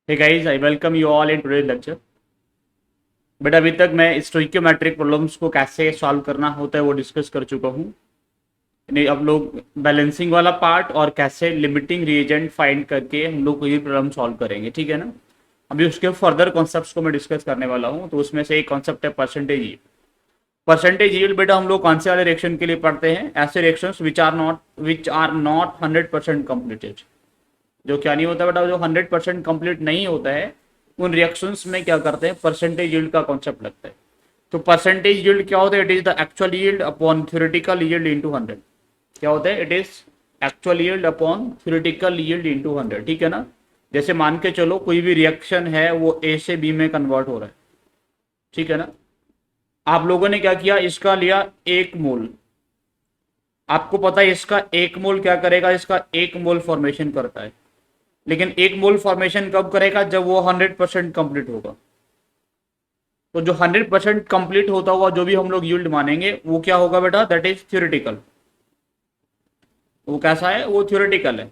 Hey guys, I welcome you all in today's lecture. But अभी तक मैं stoichiometric problems को कैसे सॉल्व करना होता है वो डिस्कस कर चुका हूँ। नहीं, अब लोग बैलेंसिंग वाला पार्ट और कैसे लिमिटिंग रिएजेंट फाइंड करके हम लोग कोई प्रॉब्लम सॉल्व करेंगे, ठीक है ना। अभी उसके फर्दर कॉन्सेप्ट्स को मैं डिस्कस करने वाला हूँ। तो उसमें से एक कॉन्सेप्ट है परसेंटेज यील्ड। परसेंटेज यील्ड बेटा हम लोग कौन से वाले रिएक्शन के लिए पढ़ते हैं? ऐसे reactions which are not 100% completed. जो क्या नहीं होता बेटा, जो 100% कंप्लीट नहीं होता है उन रिएक्शंस में क्या करते हैं, परसेंटेज यील्ड का कॉन्सेप्ट लगता है। तो परसेंटेज यील्ड क्या होता है? It is the actual yield upon theoretical yield into 100। क्या होता है? It is actual yield upon theoretical yield into 100, ठीक है ना। जैसे मान के चलो कोई भी रिएक्शन है वो ए से बी में कन्वर्ट हो रहा है, ठीक है ना। आप लोगों ने क्या किया, इसका लिया 1 मोल। आपको पता है इसका 1 मोल क्या करेगा, इसका 1 मोल फॉर्मेशन करता है। लेकिन 1 मोल फॉर्मेशन कब करेगा? जब वो 100% कंप्लीट होगा। तो जो 100% कंप्लीट होता हुआ जो भी हम लोग यील्ड मानेंगे वो क्या होगा बेटा? That is theoretical. वो कैसा है? वो थ्योरेटिकल है।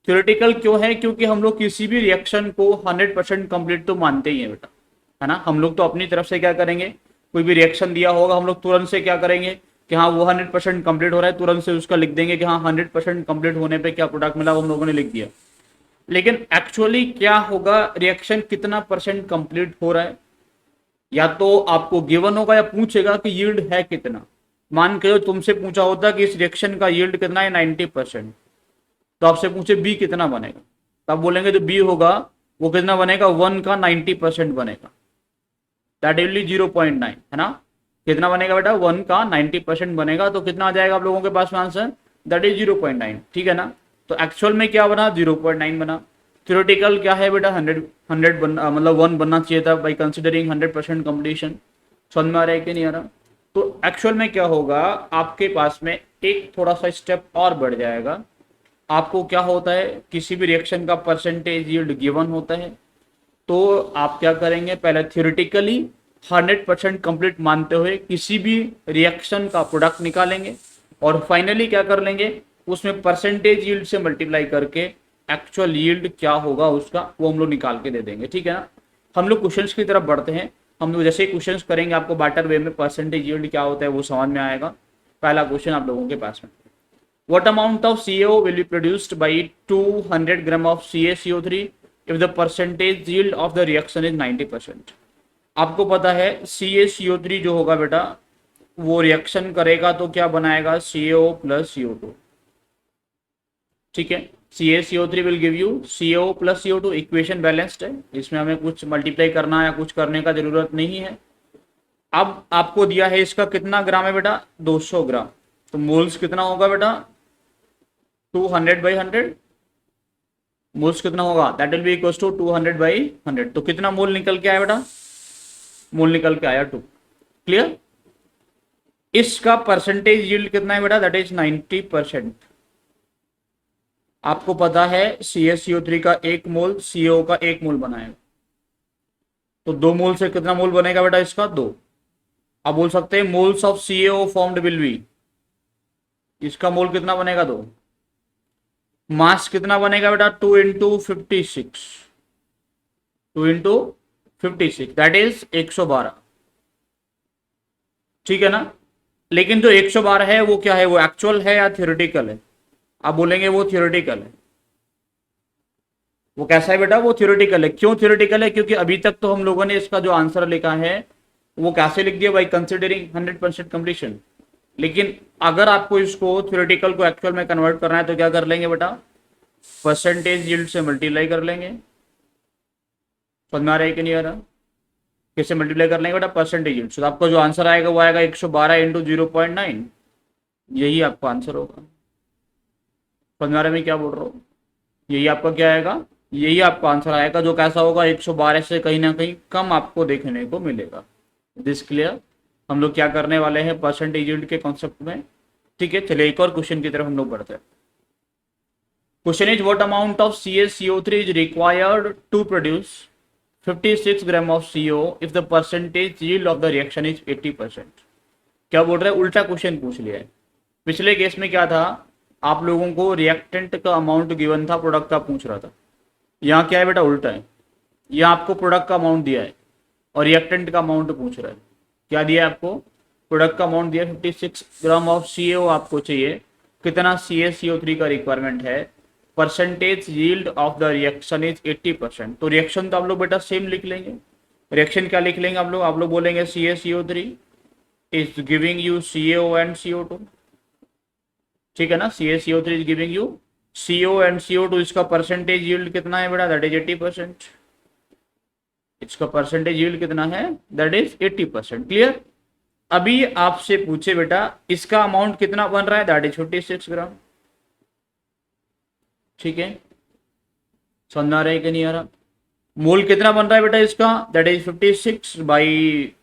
थ्योरेटिकल क्यों है? क्योंकि हम लोग किसी भी रिएक्शन को 100% कंप्लीट तो मानते ही है बेटा, है ना। हम लोग तो अपनी तरफ से क्या करेंगे, कोई भी रिएक्शन दिया होगा हम लोग तुरंत से क्या करेंगे कि हाँ वो 100% कंप्लीट हो रहा है, तुरंत से उसका लिख देंगे कि हाँ 100% कंप्लीट होने पे क्या प्रोडक्ट मिला वो हम लोगों ने लिख दिया। लेकिन एक्चुअली क्या होगा, रिएक्शन कितना परसेंट कंप्लीट हो रहा है, या तो आपको गिवन होगा या पूछेगा कि यील्ड है कितना। मान के तुमसे पूछा होता कि इस रिएक्शन का यील्ड कितना है, 90%। तो आपसे पूछे बी कितना बनेगा, तो आप बोलेंगे जो बी होगा वो कितना बनेगा, 1 का 90% बनेगा। दैट विल बी 0.9, है ना। कितना बनेगा बेटा? 1 का 90% बनेगा। तो कितना आ जाएगा आप लोगों के पास में आंसर? दैट इज 0.9, ठीक है ना। तो एक्चुअल में क्या बना? 0.9 बना। थ्योरेटिकल क्या है बेटा? 100 मतलब 1 बनना चाहिए था बाई कंसिडरिंग 100% कंप्लीशन। समझ में आ रहा है कि नहीं आ रहा? तो एक्चुअल में क्या होगा, आपके पास में एक थोड़ा सा स्टेप और बढ़ जाएगा। आपको क्या होता है, किसी भी रिएक्शन का परसेंटेज यील्ड गिवन होता है। तो आप क्या करेंगे, पहले थ्योरेटिकली 100% कंप्लीट मानते हुए किसी भी रिएक्शन का प्रोडक्ट निकालेंगे और फाइनली क्या कर लेंगे, उसमें परसेंटेज यील्ड से मल्टीप्लाई करके एक्चुअल यील्ड क्या होगा उसका वो हम लोग निकाल के दे देंगे, ठीक है ना। हम लोग क्वेश्चंस की तरफ बढ़ते हैं। हम लोग जैसे क्वेश्चंस करेंगे आपको बेटर वे में परसेंटेज यील्ड क्या होता है वो समझ में आएगा। पहला क्वेश्चन आप लोगों के पास में, what amount of CO will be produced by 200 gram of CaCO3 if the percentage yield of the reaction is 90%। आपको पता है CaCO3 जो होगा बेटा वो रिएक्शन करेगा तो क्या बनाएगा, CO प्लस CO2, ठीक है। CaCO3 will give you CO plus CO2। Equation balanced है, इसमें हमें कुछ मल्टीप्लाई करना या कुछ करने का जरूरत नहीं है। अब आपको दिया है इसका कितना ग्राम है बेटा, 200 ग्राम। तो मोल्स कितना होगा बेटा, 200/100। मोल्स कितना होगा, that will be equal to 200/100। तो कितना मोल निकल के आया बेटा, मोल निकल के आया 2। क्लियर। इसका परसेंटेज यील्ड कितना है बेटा, दैट इज 90%। आपको पता है CaCO3 का 1 मोल CO का 1 मोल बनाएगा। तो 2 मोल से कितना मोल बनेगा बेटा, इसका 2। आप बोल सकते हैं moles of CaO formed will be, इसका मोल कितना बनेगा, 2। मास कितना बनेगा बेटा, 2 × 56, 2 × 56 दैट इज 112, ठीक है ना। लेकिन जो 112 है वो क्या है, वो एक्चुअल है या थ्योरेटिकल है? आप बोलेंगे वो थ्योरेटिकल है। वो कैसा है बेटा, वो थ्योरेटिकल है। क्यों थ्योरेटिकल है? क्योंकि अभी तक तो हम लोगों ने इसका जो आंसर लिखा है वो कैसे लिख दिया, बाई कंसिडरिंग 100% कंप्लीशन। लेकिन अगर आपको इसको थ्योरेटिकल को एक्चुअल में कन्वर्ट करना है तो क्या कर लेंगे बेटा, परसेंटेज यील्ड से मल्टीप्लाई कर लेंगे। समझ में आ रहा है कि नहीं आ रहा? किससे मल्टीप्लाई कर लेंगे बेटा, परसेंटेज यील्ड। तो आपका जो आंसर आएगा वो आएगा 112 × 0.9। यही आपका आंसर होगा। समझ में आ रहा है मैं क्या बोल रहा हूँ? यही आपका क्या आएगा, यही आपका आंसर आएगा, जो कैसा होगा, 112 से कहीं ना कहीं कम आपको देखने को मिलेगा। This clear. हम लोग क्या करने वाले हैं परसेंटेज यील्ड के कॉन्सेप्ट में, ठीक है। चलिए एक और क्वेश्चन की तरफ हम लोग बढ़ते हैं। Question is what amount of CaCO3 is required to produce 56 gram of CO if the percentage yield of the reaction is 80%। क्या बोल रहे हैं, उल्टा क्वेश्चन पूछ लिया है। पिछले केस में क्या था, आप लोगों को रिएक्टेंट का अमाउंट गिवन था, प्रोडक्ट का पूछ रहा था। यहाँ क्या है बेटा, उल्टा है। ये आपको प्रोडक्ट का अमाउंट दिया है और रिएक्टेंट का अमाउंट पूछ रहा है। क्या दिया है आपको? प्रोडक्ट का अमाउंट दिया है 56 ग्राम ऑफ CaO आपको चाहिए। कितना CaCO3 का रिक्वायरमेंट है? Percentage yield of the reaction is 80%। तो रिएक्शन तो आप लोग बेटा सेम लिख लेंगे। रिएक्शन क्या लिख लेंगे आप लोग बोलेंगे CaCO3 is giving you CaO and CO2। ठीक है ना, CaCO3 is giving you CO and CO2। इसका परसेंटेज यील्ड कितना है बेटा? That is 80%। इसका परसेंटेज यील्ड कितना है? That is 80%। क्लियर? अभी आपसे पूछे बेटा इसका अमाउंट कितना बन रहा है? दैट इज 56 ग्राम। ठीक है, समझ आ रहा है कि नहीं आ रहा? मोल कितना बन रहा है बेटा इसका? That is 56 by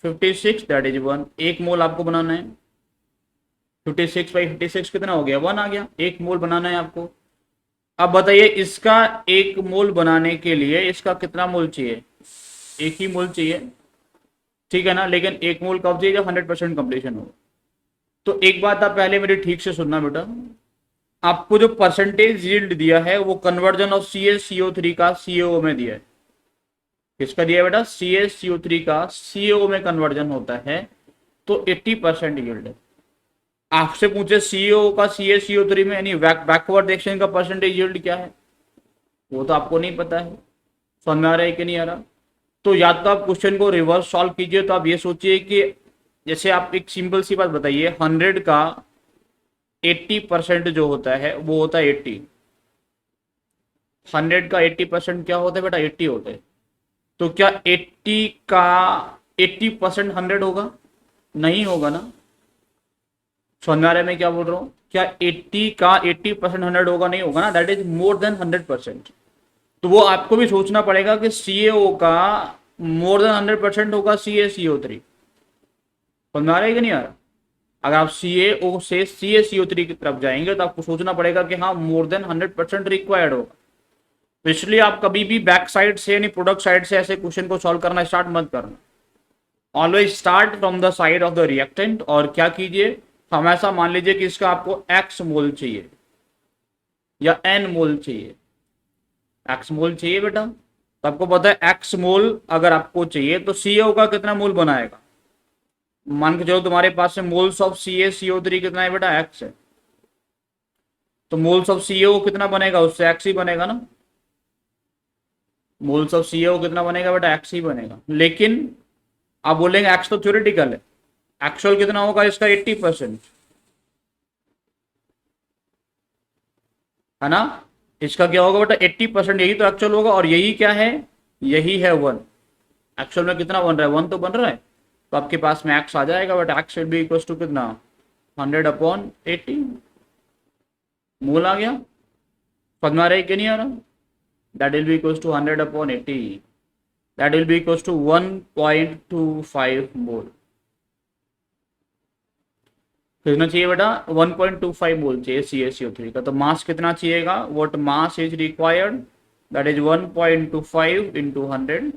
56, that is 1। एक मोल आपको बनाना है। 56 बाई 56 कितना हो गया? 1 आ गया। एक मोल बनाना है आपको। अब बताइए इसका एक मोल बनाने के लिए इसका कितना मोल चाहिए? एक ही मोल चाहिए, ठीक है ना, लेकिन एक मोल कब चाहिए? जब 100% कंप्लीशन हो। तो एक बात आप पहले मेरी ठीक से सुनना बेटा, आपको जो परसेंटेज यील्ड दिया है वो कन्वर्जन ऑफ CaCO3 का CaO में दिया है। किसका दिया है बेटा? CaCO3 का CaO में कन्वर्जन होता है, तो 80% यील्ड है। आपसे पूछे CaO का CaCO3 में यानी बैकवर्ड रिएक्शन का परसेंटेज यील्ड क्या है, वो तो आपको नहीं पता है। समझ में आ रहा है कि नहीं आ रहा? तो या तो आप क्वेश्चन को रिवर्स सॉल्व कीजिए। तो आप ये सोचिए कि जैसे आप एक सिंपल सी बात बताइए, 100 का 80% जो होता है वो होता है 80। 100 का 80% क्या होता है बेटा? 80 होता है। तो क्या 80 का 80% 100 होगा? नहीं होगा ना। समझ में आ रहा है मैं क्या बोल रहा हूँ? क्या 80 का 80% 100 होगा? नहीं होगा ना। That is more than 100%। तो वो आपको भी सोचना पड़ेगा कि CaO का मोर देन 100% होगा CaCO3। समझ में आ रहा है कि नहीं आ रहा? अगर आप CaO से CaCO3 की तरफ जाएंगे तो आपको सोचना पड़ेगा कि हाँ मोर देन 100% रिक्वायर्ड होगा। तो इसलिए आप कभी भी बैक साइड से यानी प्रोडक्ट साइड से ऐसे क्वेश्चन को सॉल्व करना स्टार्ट मत करना। Always start from the side of the reactant. और क्या कीजिए, हमेशा मान लीजिए कि इसका आपको X मोल चाहिए या N मोल चाहिए। X मोल चाहिए बेटा, तो आपको पता है X मोल अगर आपको चाहिए तो CaO का कितना मोल बनाएगा? मान के चलो तुम्हारे पास से मोल्स ऑफ CaCO3 कितना है बेटा? X है। तो मोल्स ऑफ CaO कितना बनेगा? उससे X ही बनेगा ना। मोल्स ऑफ CaO कितना बनेगा बेटा? X ही बनेगा। लेकिन आप बोलेंगे X तो थ्योरेटिकल है, एक्चुअल कितना होगा इसका? 80%, है ना। इसका क्या होगा बेटा? 80%। यही तो एक्चुअल होगा। और यही क्या है? यही है 1। एक्चुअल में कितना बन रहा है? 1 तो बन रहा है। तो आपके पास में X आ जाएगा but X will be equal to कितना? 100/80। मोल आ गया। समझ में आ रहा है कि नहीं आ रहा? That will be equal to 100/80। That will be equal to 1.25 mole. कितना चाहिए बेटा? 1.25 मोल चाहिए CaCO3 का। तो मास कितना चाहिएगा? What mass is required? That is 1.25 into 100,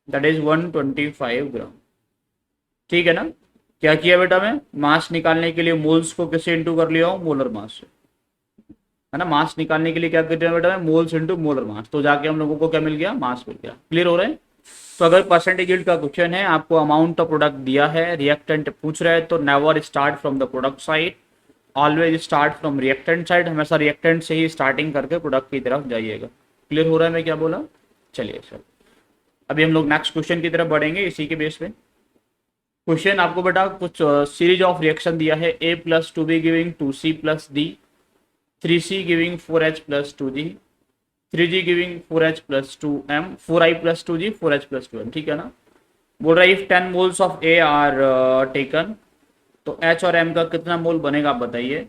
that is 125 ग्राम। ठीक है ना। क्या किया बेटा? मैं मास निकालने के लिए मोल्स को किससे इंटू कर लिया हूँ? मोलर मास से, है ना। मास निकालने के लिए क्या कर दिया बेटा? मैं मोल्स इंटू मोलर मास। तो जाके हम लोगों को क्या मिल गया? मास मिल गया। क्लियर हो रहा है? तो अगर परसेंटेज यील्ड का क्वेश्चन है, आपको अमाउंट ऑफ प्रोडक्ट दिया है, रिएक्टेंट पूछ रहे हैं, तो never start from the product side, always start from reactant side. हमेशा रिएक्टेंट से ही स्टार्टिंग करके प्रोडक्ट की तरफ जाइएगा। क्लियर हो रहा है मैं क्या बोला? चलिए सर, अभी हम लोग नेक्स्ट क्वेश्चन की तरफ बढ़ेंगे इसी के बेस पे। क्वेश्चन आपको बेटा कुछ सीरीज ऑफ रिएक्शन दिया है। A+2B giving 2C+D, 3C giving 4H+2G, 3G giving 4H+2M, 4I+2G, 4H+2M। ठीक है ना। बोल रहा है if 10 moles of A are taken, तो H और M का कितना मोल बनेगा बताइए।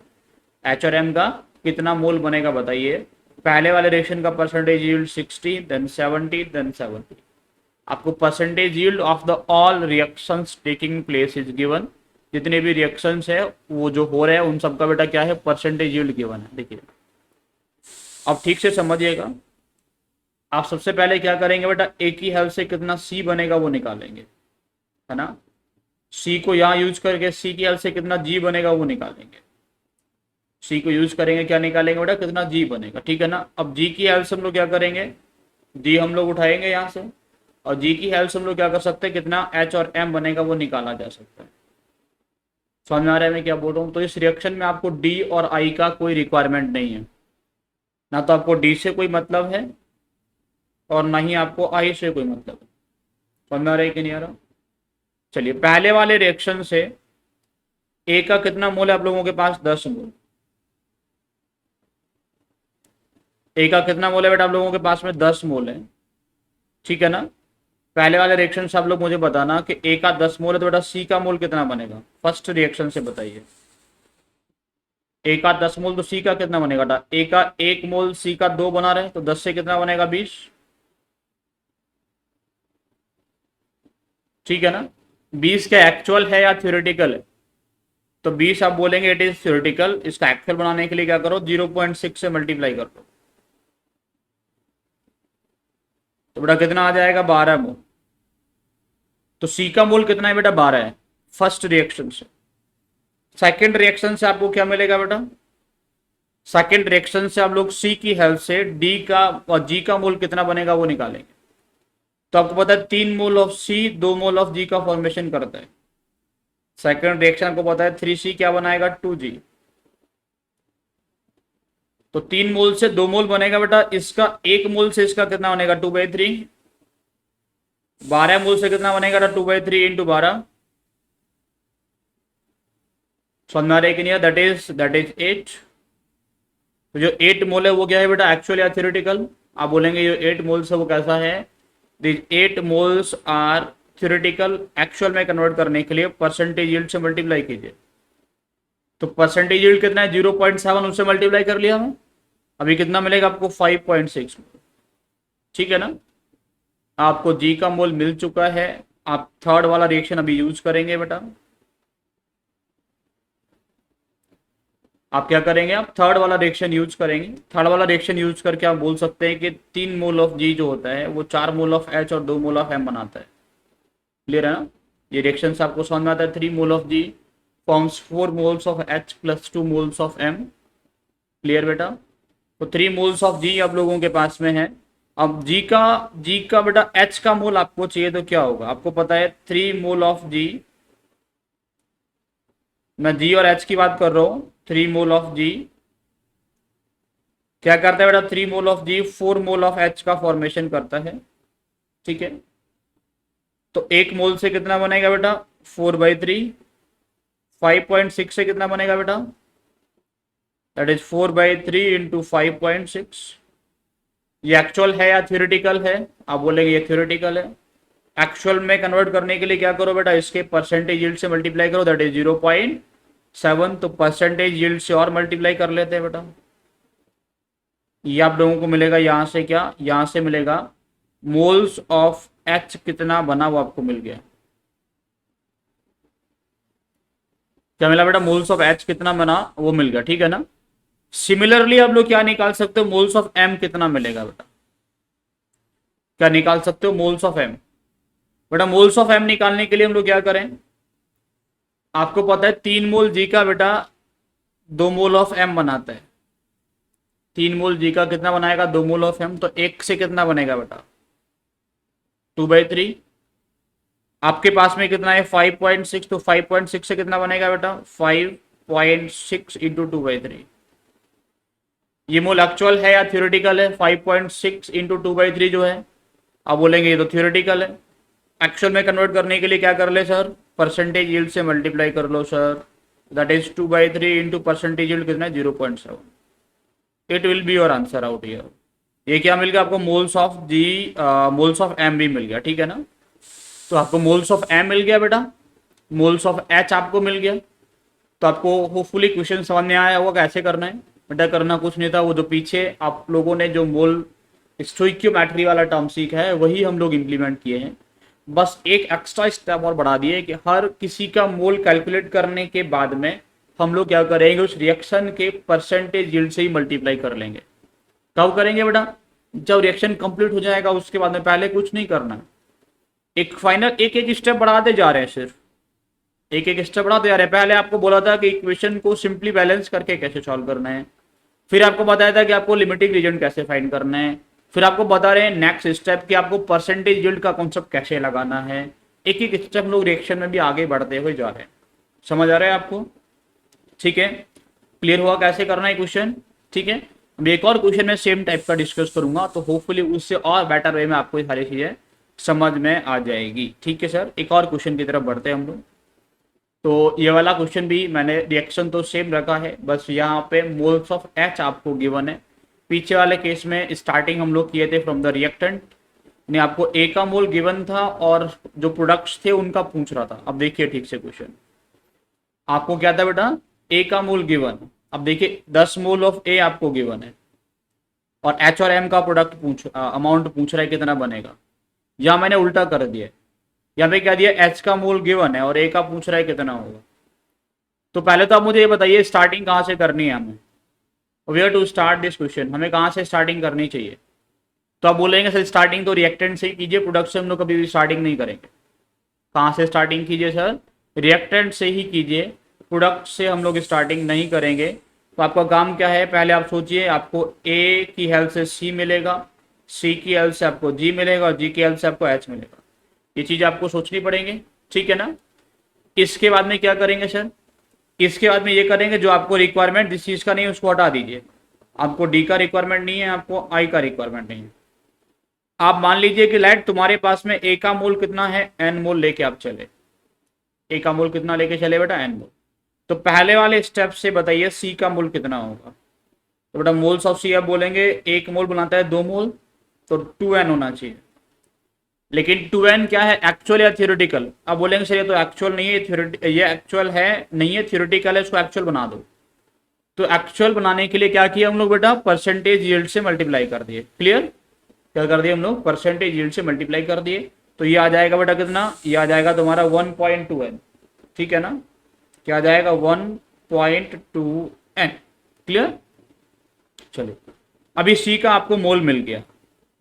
H और M का कितना मोल बनेगा बताइए। पहले वाले रिएक्शन का परसेंटेज यील्ड 60, देन 70, देन 70। आपको percentage yield of the all reactions taking place is given. जितने भी रिएक्शंस है वो जो हो रहे हैं उन सबका बेटा क्या है? परसेंटेज यील्ड गिवन है। देखिए अब ठीक से समझिएगा। आप सबसे पहले क्या करेंगे बेटा? ए की हेल्प से कितना C बनेगा वो निकालेंगे, है ना। C को यहाँ यूज करके C की हेल्प से कितना G बनेगा वो निकालेंगे। C को यूज करेंगे, क्या निकालेंगे बेटा? कितना G बनेगा। ठीक है ना। अब G की हेल्प से हम लोग क्या करेंगे? जी हम लोग उठाएंगे यहाँ से, और जी की हेल्प से हम लोग क्या कर सकते हैं, कितना एच और एम बनेगा वो निकाला जा सकता है। समझ में आ रहा है मैं क्या बोल रहा हूँ? तो इस रिएक्शन में आपको डी और आई का कोई रिक्वायरमेंट नहीं है, ना तो आपको डी से कोई मतलब है और ना ही आपको आई से कोई मतलब है। समझ में आ रहा है कि नहीं आ रहा? चलिए, पहले वाले रिएक्शन से ए का कितना मोल है आप लोगों के पास, 10 मोल। ए का कितना मोल है बेटा आप लोगों के पास में, 10 मोल है, ठीक है ना। पहले वाले रिएक्शन से आप लोग मुझे बताना कि ए का 10 मोल है तो बेटा सी का मोल कितना बनेगा, फर्स्ट रिएक्शन से बताइए। ए का 10 मोल तो सी का कितना बनेगा बेटा, ए का 1 मोल सी का 2 बना रहे, तो 10 से कितना बनेगा, 20, ठीक है ना। 20 क्या एक्चुअल है या थ्योरेटिकल है? तो 20 आप बोलेंगे इट इज थ्योरेटिकल, इसका एक्चुअल बनाने के लिए क्या करो, 0.6 से मल्टीप्लाई कर दो, तो बेटा कितना आ जाएगा, 12 मोल। तो सी का मोल कितना है बेटा, 12 है, फर्स्ट रिएक्शन से। सेकेंड रिएक्शन से आपको क्या मिलेगा बेटा, सेकेंड रिएक्शन से आप लोग सी की हेल्प से डी का और जी का मोल कितना बनेगा वो निकालेंगे। तो आपको पता है 3 mole of C 2 mole of जी का फॉर्मेशन करता है। सेकेंड रिएक्शन आपको पता है 3C क्या बनाएगा, 2G। तो 3 मोल से 2 मोल बनेगा बेटा, इसका 1 मोल से इसका कितना बनेगा, 2/3। 12 मोल से कितना बनेगा, 2/3 इंटू 12। समझ में आ रहा है कि नहीं, दैट इज 8। तो जो 8 मोल है वो क्या है बेटा, एक्चुअल या थ्योरेटिकल? आप बोलेंगे ये 8 मोल्स है वो कैसा है, this 8 moles are theoretical. Actual में कन्वर्ट करने के लिए परसेंटेज यील्ड से मल्टीप्लाई कीजिए। तो परसेंटेज यील्ड कितना है, 0.7, उससे मल्टीप्लाई कर लिया हमें, अभी कितना मिलेगा आपको, 5.6, ठीक है ना। आपको जी का मोल मिल चुका है, आप थर्ड वाला रिएक्शन अभी यूज करेंगे बेटा। आप क्या करेंगे, आप थर्ड वाला रिएक्शन यूज करेंगे। थर्ड वाला रिएक्शन यूज करके आप बोल सकते हैं कि 3 मोल ऑफ जी जो होता है वो 4 मोल ऑफ एच और 2 मोल ऑफ एम बनाता है। क्लियर है ना, ये रिएक्शन से आपको समझ में आता है। 3 mole of G forms 4 moles of H plus 2 moles of M. Clear बेटा, तो 3 मोल्स ऑफ जी आप लोगों के पास में है। अब जी का बेटा एच का मोल आपको चाहिए तो क्या होगा, आपको पता है 3 मोल ऑफ जी, मैं जी और एच की बात कर रहा हूं। 3 मोल ऑफ जी क्या करता है बेटा, 3 mole of G 4 mole of H का फॉर्मेशन करता है, ठीक है। तो 1 मोल से कितना बनेगा बेटा, 4/3। 5.6 से कितना बनेगा बेटा, दैट इज 4/3 इंटू 5.6। ये एक्चुअल है या थ्योरेटिकल है, आप बोलेंगे ये थ्योरेटिकल है। एक्चुअल में कन्वर्ट करने के लिए क्या करो बेटा, इसके परसेंटेज यील्ड से मल्टीप्लाई करो, दैट इज 0.7। तो परसेंटेज यील्ड से और मल्टीप्लाई कर लेते हैं बेटा, ये आप लोगों को मिलेगा यहां से, क्या यहां से मिलेगा मोल्स ऑफ एच कितना बना वो आपको मिल गया। क्या मिला बेटा, मोल्स ऑफ एच कितना बना वो मिल गया, ठीक है ना। सिमिलरली आप लोग क्या निकाल सकते हो, मोल्स ऑफ एम कितना मिलेगा बेटा, क्या निकाल सकते हो, मोल्स ऑफ एम। बेटा मोल्स ऑफ एम निकालने के लिए हम लोग क्या करें, आपको पता है 3 मोल जी का बेटा 2 मोल ऑफ एम बनाता है। 3 मोल जी का कितना बनाएगा, 2 मोल ऑफ एम। तो 1 से कितना बनेगा बेटा, 2/3। आपके पास में कितना है, 5.6। तो 5.6 से कितना बनेगा बेटा, 5.6 इंटू 2/3। ये मोल एक्चुअल है या थ्योरेटिकल है, 5.6 इंटू 2/3 जो है, आप बोलेंगे ये तो थ्योरेटिकल है। एक्चुअल में कन्वर्ट करने के लिए क्या कर ले सर, परसेंटेज यील्ड से मल्टीप्लाई कर लो sir, that is 2/3 into percentage yield कितना है, 0.7। It will be your answer out here. ये क्या मिल गया आपको, moles of G, moles of M भी मिल गया, ठीक है ना। तो आपको मोल्स ऑफ एम मिल गया बेटा, मोल्स ऑफ एच आपको मिल गया। तो आपको होपफुली क्वेश्चन समझ में आया होगा कैसे करना है बेटा। करना कुछ नहीं था, वो जो पीछे आप लोगों ने जो मोल स्टोइकियोमेट्री वाला टर्म सीखा है वही हम लोग इंप्लीमेंट किए हैं। बस एक एक्स्ट्रा स्टेप और बढ़ा दिए कि हर किसी का मोल कैलकुलेट करने के बाद में हम लोग क्या करेंगे, उस रिएक्शन के परसेंटेज यील्ड से ही मल्टीप्लाई कर लेंगे। कब करेंगे बेटा, जब रिएक्शन कंप्लीट हो जाएगा उसके बाद में, पहले कुछ नहीं करना है। एक फाइनल एक एक स्टेप बढ़ाते जा रहे हैं, सिर्फ एक एक स्टेप बढ़ाते जा रहे हैं। पहले आपको बोला था कि इक्वेशन को सिंपली बैलेंस करके कैसे सॉल्व करना है, फिर आपको बताया था कि आपको लिमिटिंग रीजन कैसे फाइंड करना है, फिर आपको बता रहे हैं नेक्स्ट स्टेप कि आपको परसेंटेज यील्ड का कॉन्सेप्ट कैसे लगाना है। एक एक स्टेप हम लोग रिएक्शन में भी आगे बढ़ते हुए जा रहे हैं। समझ आ रहा है आपको? ठीक है, क्लियर हुआ कैसे करना है क्वेश्चन? ठीक है, अब एक और क्वेश्चन में सेम टाइप का डिस्कस करूंगा, तो होपफुली उससे और बेटर वे में आपको ये सारी चीजें समझ में आ जाएगी। ठीक है सर, एक और क्वेश्चन की तरफ बढ़ते हैं हम लोग। तो ये वाला क्वेश्चन भी मैंने रिएक्शन तो सेम रखा है, बस यहाँ पे मोल्स ऑफ एच आपको गिवन है। पीछे वाले केस में स्टार्टिंग हम लोग किए थे फ्रॉम द रिएक्टेंट, ने आपको ए का मोल गिवन था और जो प्रोडक्ट्स थे उनका पूछ रहा था। अब देखिए ठीक से क्वेश्चन, आपको क्या था बेटा, ए का मोल गिवन। अब देखिए 10 मोल ऑफ ए आपको गिवन है और एच और एम का प्रोडक्ट अमाउंट पूछ रहा है कितना बनेगा। या मैंने उल्टा कर दिया, यहाँ पे क्या दिया, एच का मोल गिवन है और ए का पूछ रहा है कितना होगा। तो पहले तो आप मुझे ये बताइए स्टार्टिंग कहाँ से करनी है हमें, where to start this question, हमें कहाँ से स्टार्टिंग करनी चाहिए। तो आप बोलेंगे सर स्टार्टिंग तो रिएक्टेंट से ही कीजिए, प्रोडक्ट से हम लोग कभी भी स्टार्टिंग नहीं करेंगे। कहाँ से स्टार्टिंग कीजिए सर, रिएक्टेंट से ही कीजिए, प्रोडक्ट से हम लोग स्टार्टिंग नहीं करेंगे। तो आपका काम क्या है, पहले आप सोचिए, आपको ए की हेल्प से सी मिलेगा, सी की हेल्प से आपको जी मिलेगा और जी की हेल्प से आपको एच मिलेगा। ये चीज़ आपको सोचनी पड़ेंगे, ठीक है ना। इसके बाद में क्या करेंगे सर, इसके बाद में ये करेंगे जो आपको रिक्वायरमेंट जिस चीज़ का नहीं है उसको हटा दीजिए। आपको डी का रिक्वायरमेंट नहीं है, आपको आई का रिक्वायरमेंट नहीं है। आप मान लीजिए कि लाइट तुम्हारे पास में ए का मोल कितना है, एन मोल लेके आप चले। ए का मोल कितना लेके चले बेटा, एन मोल। तो पहले वाले स्टेप से बताइए सी का मोल कितना होगा। तो बेटा मोल्स ऑफ सी आप बोलेंगे, एक मोल बनाता है 2 मोल, तो 2n होना चाहिए। लेकिन 2n क्या है, एक्चुअल या थियोरेटिकल। अब बोलेंगे सर ये तो एक्चुअल नहीं है, ये एक्चुअल है नहीं है, थियोरेटिकल है, इसको एक्चुअल बना दो। तो एक्चुअल बनाने के लिए क्या किया हम लोग बेटा, परसेंटेज यील्ड से मल्टीप्लाई कर दिए। क्लियर, क्या कर दिए हम लोग, परसेंटेज यील्ड से मल्टीप्लाई कर दिए। तो ये आ जाएगा बेटा कितना, ये आ जाएगा तुम्हारा 1.2n। ठीक है ना, क्या आ जाएगा 1.2n। क्लियर, चलिए अभी सी का आपको मोल मिल गया।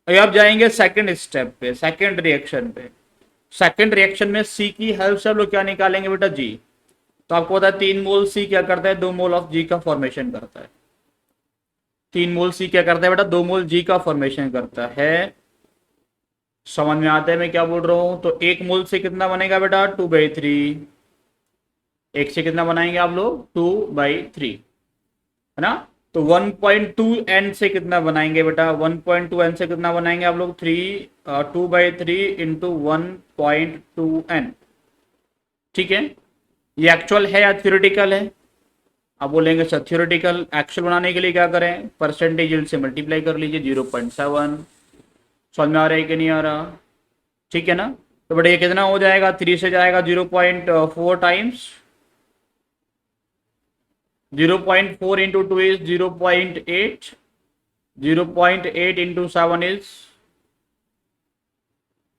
अभी आप जाएंगे सेकंड स्टेप पे, सेकंड रिएक्शन पे। सेकंड रिएक्शन में सी की हेल्प से हम लोग क्या निकालेंगे बेटा, जी। तो आपको पता है 3 मोल सी क्या करता है, 2 मोल ऑफ जी का फॉर्मेशन करता है। 3 मोल सी क्या करता है बेटा, 2 मोल जी का फॉर्मेशन करता है। समझ में आता है मैं क्या बोल रहा हूं। तो 1 मोल से कितना बनेगा बेटा, 2/3। एक से कितना बनाएंगे आप लोग, 2/3, है ना। तो 1.2n से कितना बनाएंगे बेटा, 1.2n से कितना बनाएंगे आप लोग, 2/3 इंटू 1.2n। ठीक है, ये एक्चुअल है या थ्योरेटिकल है। आप बोलेंगे सर थ्योरेटिकल। एक्चुअल बनाने के लिए क्या करें, परसेंटेज यील्ड से मल्टीप्लाई कर लीजिए, 0.7। समझ में आ रहा है कि नहीं आ रहा, ठीक है ना। तो बेटा ये कितना हो जाएगा, 3 से जाएगा 0.4 times, 0.4 into 2 is 0.8, 0.8 into 7 is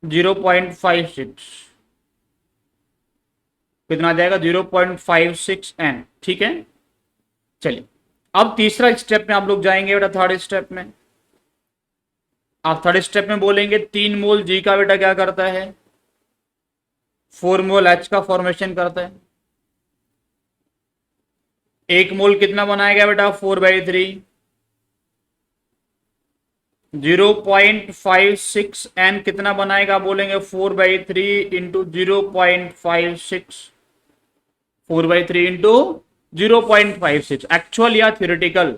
0.56, कितना आ जाएगा 0.56n। ठीक है, चलिए अब तीसरा स्टेप में आप लोग जाएंगे बेटा, थर्ड स्टेप में। आप थर्ड स्टेप में बोलेंगे 3 मोल जी का बेटा क्या करता है, 4 मोल एच का फॉर्मेशन करता है। 1 मोल कितना बनाएगा बेटा, 4/3, 0.56n कितना बनाएगा, बोलेंगे 4/3 इंटू 0.56, 4/3 इंटू 0.56। एक्चुअल या थ्योरेटिकल,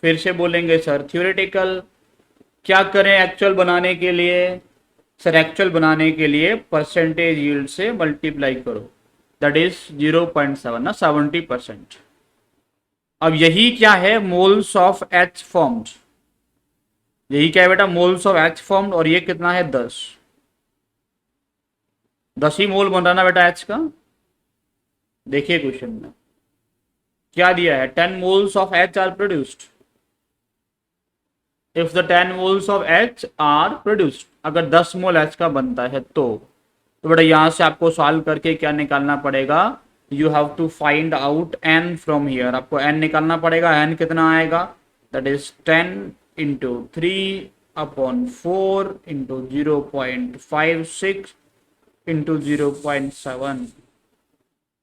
फिर से बोलेंगे सर थ्योरेटिकल। क्या करें एक्चुअल बनाने के लिए, सर एक्चुअल बनाने के लिए परसेंटेज यील्ड से मल्टीप्लाई करो, दैट इज 0.7 ना, 70%। अब यही क्या है, मोल्स ऑफ एच फॉर्म्ड। यही क्या है बेटा, मोल्स ऑफ एच फॉर्म्ड। और ये कितना है, 10 ही मोल बन रहा ना बेटा एच का। देखिए क्वेश्चन में क्या दिया है, 10 moles of H are produced if the 10 moles of H are produced। अगर 10 मोल H का बनता है तो बेटा यहां से आपको सॉल्व करके क्या निकालना पड़ेगा, you have to find out n from here. आपको n निकालना पड़ेगा, n कितना आएगा, दैट इज 10 इंटू 3/4 इंटू 0.56 इंटू 0.7,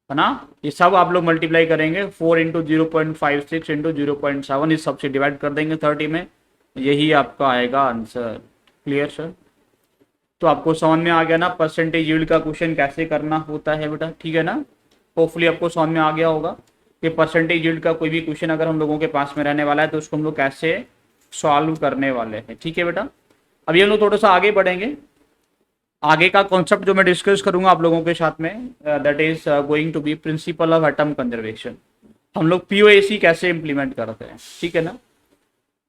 है ना। ये सब आप लोग मल्टीप्लाई करेंगे, 4 इंटू 0.56 इंटू 0.7, इस सबसे डिवाइड कर देंगे 30 में। यही आपका आएगा आंसर। Clear sir? तो आपको समझ में आ गया ना परसेंटेज यील्ड का क्वेश्चन कैसे करना होता है बेटा, ठीक है ना? होपफुली आपको समझ में आ गया होगा कि परसेंटेज यील्ड का कोई भी क्वेश्चन अगर हम लोगों के पास में रहने वाला है तो उसको हम लोग कैसे सॉल्व करने वाले हैं, ठीक है बेटा? अभी हम लोग थोड़ा सा आगे बढ़ेंगे। आगे का कॉन्सेप्ट जो मैं डिस्कस करूंगा आप लोगों के साथ में, that is going to be principle of atom conservation. हम लोग पीओएसी कैसे इंप्लीमेंट करते हैं, ठीक है ना?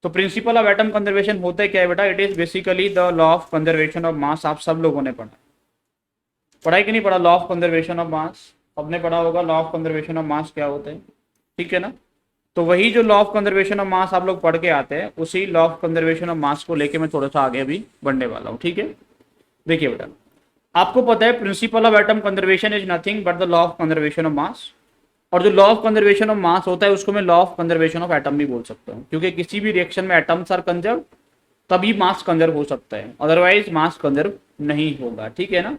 तो प्रिंसिपल ऑफ एटम कंजर्वेशन होता है क्या है बेटा? It is basically the law of conservation of mass. आप सब लोगों ने पढ़ा है कि नहीं पढ़ा? Law of conservation of mass सबने पढ़ा होगा। Law of conservation of mass क्या होता है, ठीक है ना? तो वही जो law of conservation of mass आप लोग पढ़ के आते हैं, उसी law of conservation of mass को लेके मैं थोड़ा सा आगे अभी बढ़ने वाला हूँ, ठीक है? देखिए बेटा, आपको पता है principal of atom conservation is nothing but the law of conservation of mass. और जो law of conservation of mass होता है उसको मैं law of conservation of atom भी बोल सकता हूँ, क्योंकि किसी भी रिएक्शन में एटम्स आर कंजर्व तभी मास कंजर्व हो सकता है, अदरवाइज मास कंजर्व नहीं होगा, ठीक है ना?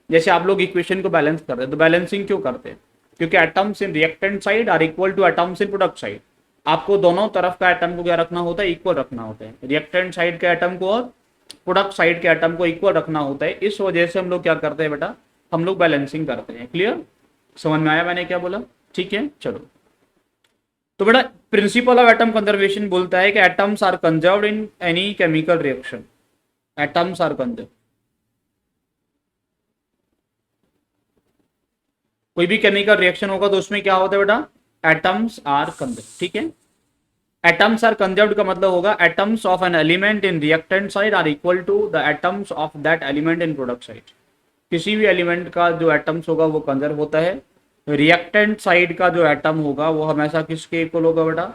जैसे आप लोग इक्वेशन को बैलेंस करते हैं तो बैलेंसिंग क्यों करते हैं? क्योंकि atoms in reactant side are equal to atoms in product side. आपको दोनों तरफ का एटम को क्या रखना होता है? इक्वल रखना होता है। रिएक्टेंट साइड के एटम को और प्रोडक्ट साइड के एटम को इक्वल रखना होता है। इस वजह से हम लोग क्या करते हैं बेटा? हम लोग बैलेंसिंग करते हैं। क्लियर? समझ में आया मैंने क्या बोला? ठीक है, चलो। तो बेटा प्रिंसिपल ऑफ एटम कंजर्वेशन बोलता है कि atoms are conserved in any chemical reaction. Atoms are conserve, कोई भी केमिकल रिएक्शन होगा तो उसमें क्या होता है बेटा? एटम्स आर कंजर्व, ठीक है? एटम्स आर कंजर्व्ड का मतलब होगा atoms of an element in reactant side are equal to the atoms of that element in product side. किसी भी एलिमेंट का जो एटम्स होगा वो कंजर्व होता है। रिएक्टेंट साइड का जो एटम होगा वो हमेशा किसके इक्वल होगा बेटा?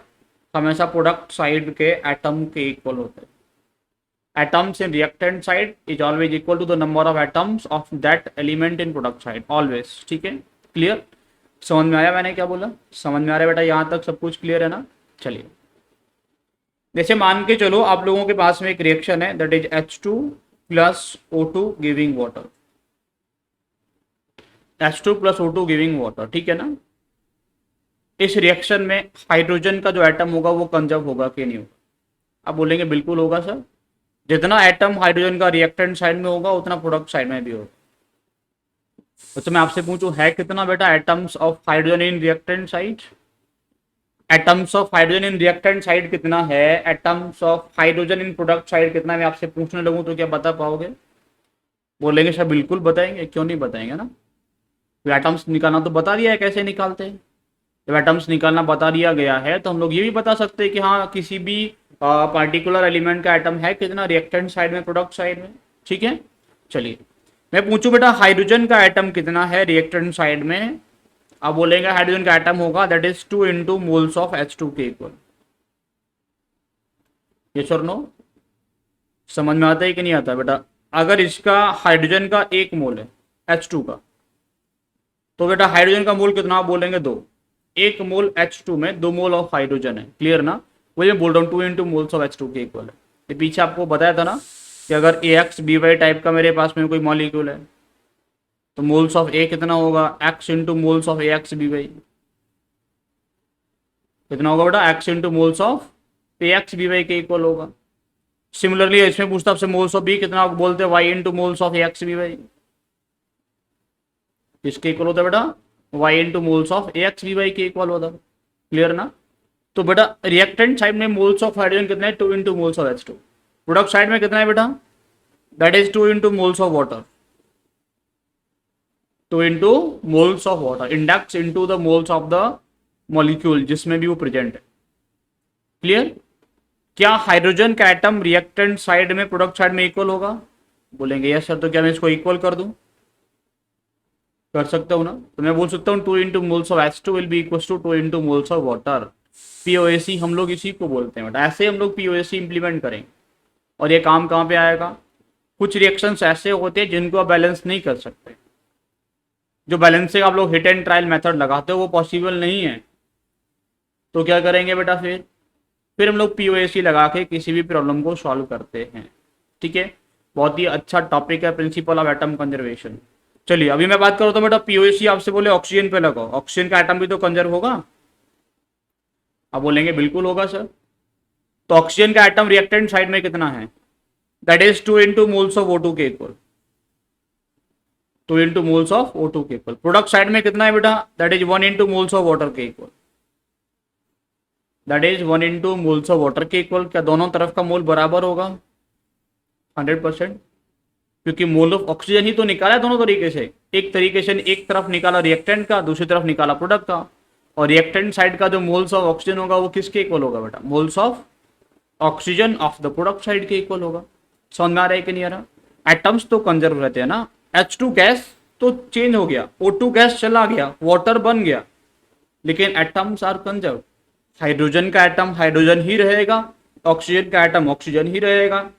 हमेशा प्रोडक्ट साइड के एटम के इक्वल होता है। atoms in reactant side is always equal to the number of atoms of that element in product side always, ठीक है? क्लियर? समझ में आया मैंने क्या बोला? समझ में आ रहा है बेटा? यहां तक सब कुछ क्लियर है ना? चलिए, जैसे मान के चलो आप लोगों के पास में एक रिएक्शन है that is H2 plus O2 giving water. H2 plus O2 giving water, ठीक है ना? इस रिएक्शन में हाइड्रोजन का जो एटम होगा वो कंजर्व होगा कि नहीं होगा? आप बोलेंगे बिल्कुल होगा सर। जितना एटम हाइड्रोजन का रिएक्टेंट साइड में होगा उतना प्रोडक्ट साइड में भी होगा। तो मैं आपसे पूछूं है कितना बेटा atoms of hydrogen in reactant side? Atoms of hydrogen in reactant side कितना है? Atoms of hydrogen in product side कितना? मैं आपसे पूछने लगूं तो क्या बता पाओगे? बोलेंगे सर बिल्कुल बताएंगे। क्यों नहीं बताएंगे ना? एटम्स निकालना तो बता दिया है कैसे निकालते हैं। जब एटम्स निकालना बता दिया गया है तो हम लोग ये भी बता सकते हैं कि हाँ किसी भी पार्टिकुलर एलिमेंट का एटम है कितना रिएक्टेंट साइड में, प्रोडक्ट साइड में, ठीक है? चलिए मैं पूछूं बेटा हाइड्रोजन का एटम कितना है रिएक्टेंट साइड में? आप बोलेंगे हाइड्रोजन का एटम होगा that is 2 into moles of H2 के इक्वल। यस और नो? समझ में आता है कि नहीं आता बेटा? अगर इसका हाइड्रोजन का 1 मोल है H2 का, तो बेटा हाइड्रोजन का मोल कितना? आप बोलेंगे 2। 1 मोल H2 में 2 मोल ऑफ हाइड्रोजन है। क्लियर ना? वही मैं बोल रहा हूँ 2 इंटू मोल्स ऑफ H2 के इक्वल है। ये पीछे आपको बताया था ना कि अगर AX/BY टाइप का मेरे पास में कोई मॉलिक्यूल है तो मोल्स ऑफ A कितना होगा? X into moles of AX/BY। कितना होगा बेटा? X into moles of AX/BY के इक्वल होगा। सिमिलरली इसमें पूछता आपसे मोल्स ऑफ B कितना? बोलते हैं Y into moles of AX/BY। किसके इक्वल होता है बेटा? Y into moles of AX/BY के इक्वल होता है। क्लियर ना? तो बेटा रिएक्टेंट साइड में मोल्स ऑफ हाइड्रोजन कितना है? 2 into moles of H2। Product side में कितना है बेटा? That is 2 into moles of water. 2 into moles of water index into the moles of the molecule जिसमें भी वो प्रेजेंट है। क्लियर? क्या हाइड्रोजन का एटम रिएक्टेंट साइड में प्रोडक्ट साइड में इक्वल होगा? बोलेंगे यस सर। तो क्या मैं इसको इक्वल कर दूं? कर सकता हूं ना? तो मैं बोल सकता हूं 2 into moles of H2 will be equal to 2 into moles of water. POAC हम लोग इसी को बोलते हैं बेटा। ऐसे हम लोग पीओएसी इंप्लीमेंट करेंगे। और ये काम कहाँ पे आएगा? कुछ रिएक्शंस ऐसे होते हैं जिनको आप बैलेंस नहीं कर सकते। जो बैलेंसिंग आप लोग हिट एंड ट्रायल मेथड लगाते हो वो पॉसिबल नहीं है। तो क्या करेंगे बेटा? फिर हम लोग पीओएसी लगा के किसी भी प्रॉब्लम को सॉल्व करते हैं। ठीक है, बहुत ही अच्छा टॉपिक है प्रिंसिपल ऑफ एटम कंजर्वेशन। चलिए अभी मैं बात करूँ तो बेटा पीओएसी आपसे बोले ऑक्सीजन पे लगाओ, ऑक्सीजन का एटम भी तो कंजर्व होगा। आप बोलेंगे बिल्कुल होगा सर। तो ऑक्सीजन का एटम रिएक्टेंट साइड में कितना है, that is 2 into moles of O2 के equal, 2 into moles of O2 के इक्वल। प्रोडक्ट साइड में कितना है बेटा, that is 1 into moles of water के equal, that is 1 into moles of water के इक्वल। क्या दोनों तरफ का मोल बराबर होगा, 100%, क्योंकि मोल ऑफ ऑक्सीजन ही तो निकाला है दोनों तरीके से। एक तरीके से एक तरफ निकाला रिएक्टेंट का, दूसरी तरफ निकाला प्रोडक्ट का, और रिएक्टेंट साइड का जो मोल्स ऑफ ऑक्सीजन होगा वो किसके इक्वल होगा बेटा, moles of oxygen of the product side के इक्वल होगा। समझ में आ रहा है कि नहीं आ रहा? एटम्स तो कंजर्व रहते हैं ना, H2 गैस तो चेंज हो गया, O2 गैस चला गया, वाटर बन गया, लेकिन एटम्स आर कंजर्व। हाइड्रोजन का एटम हाइड्रोजन ही रहेगा, ऑक्सीजन का एटम ऑक्सीजन ही रहेगा,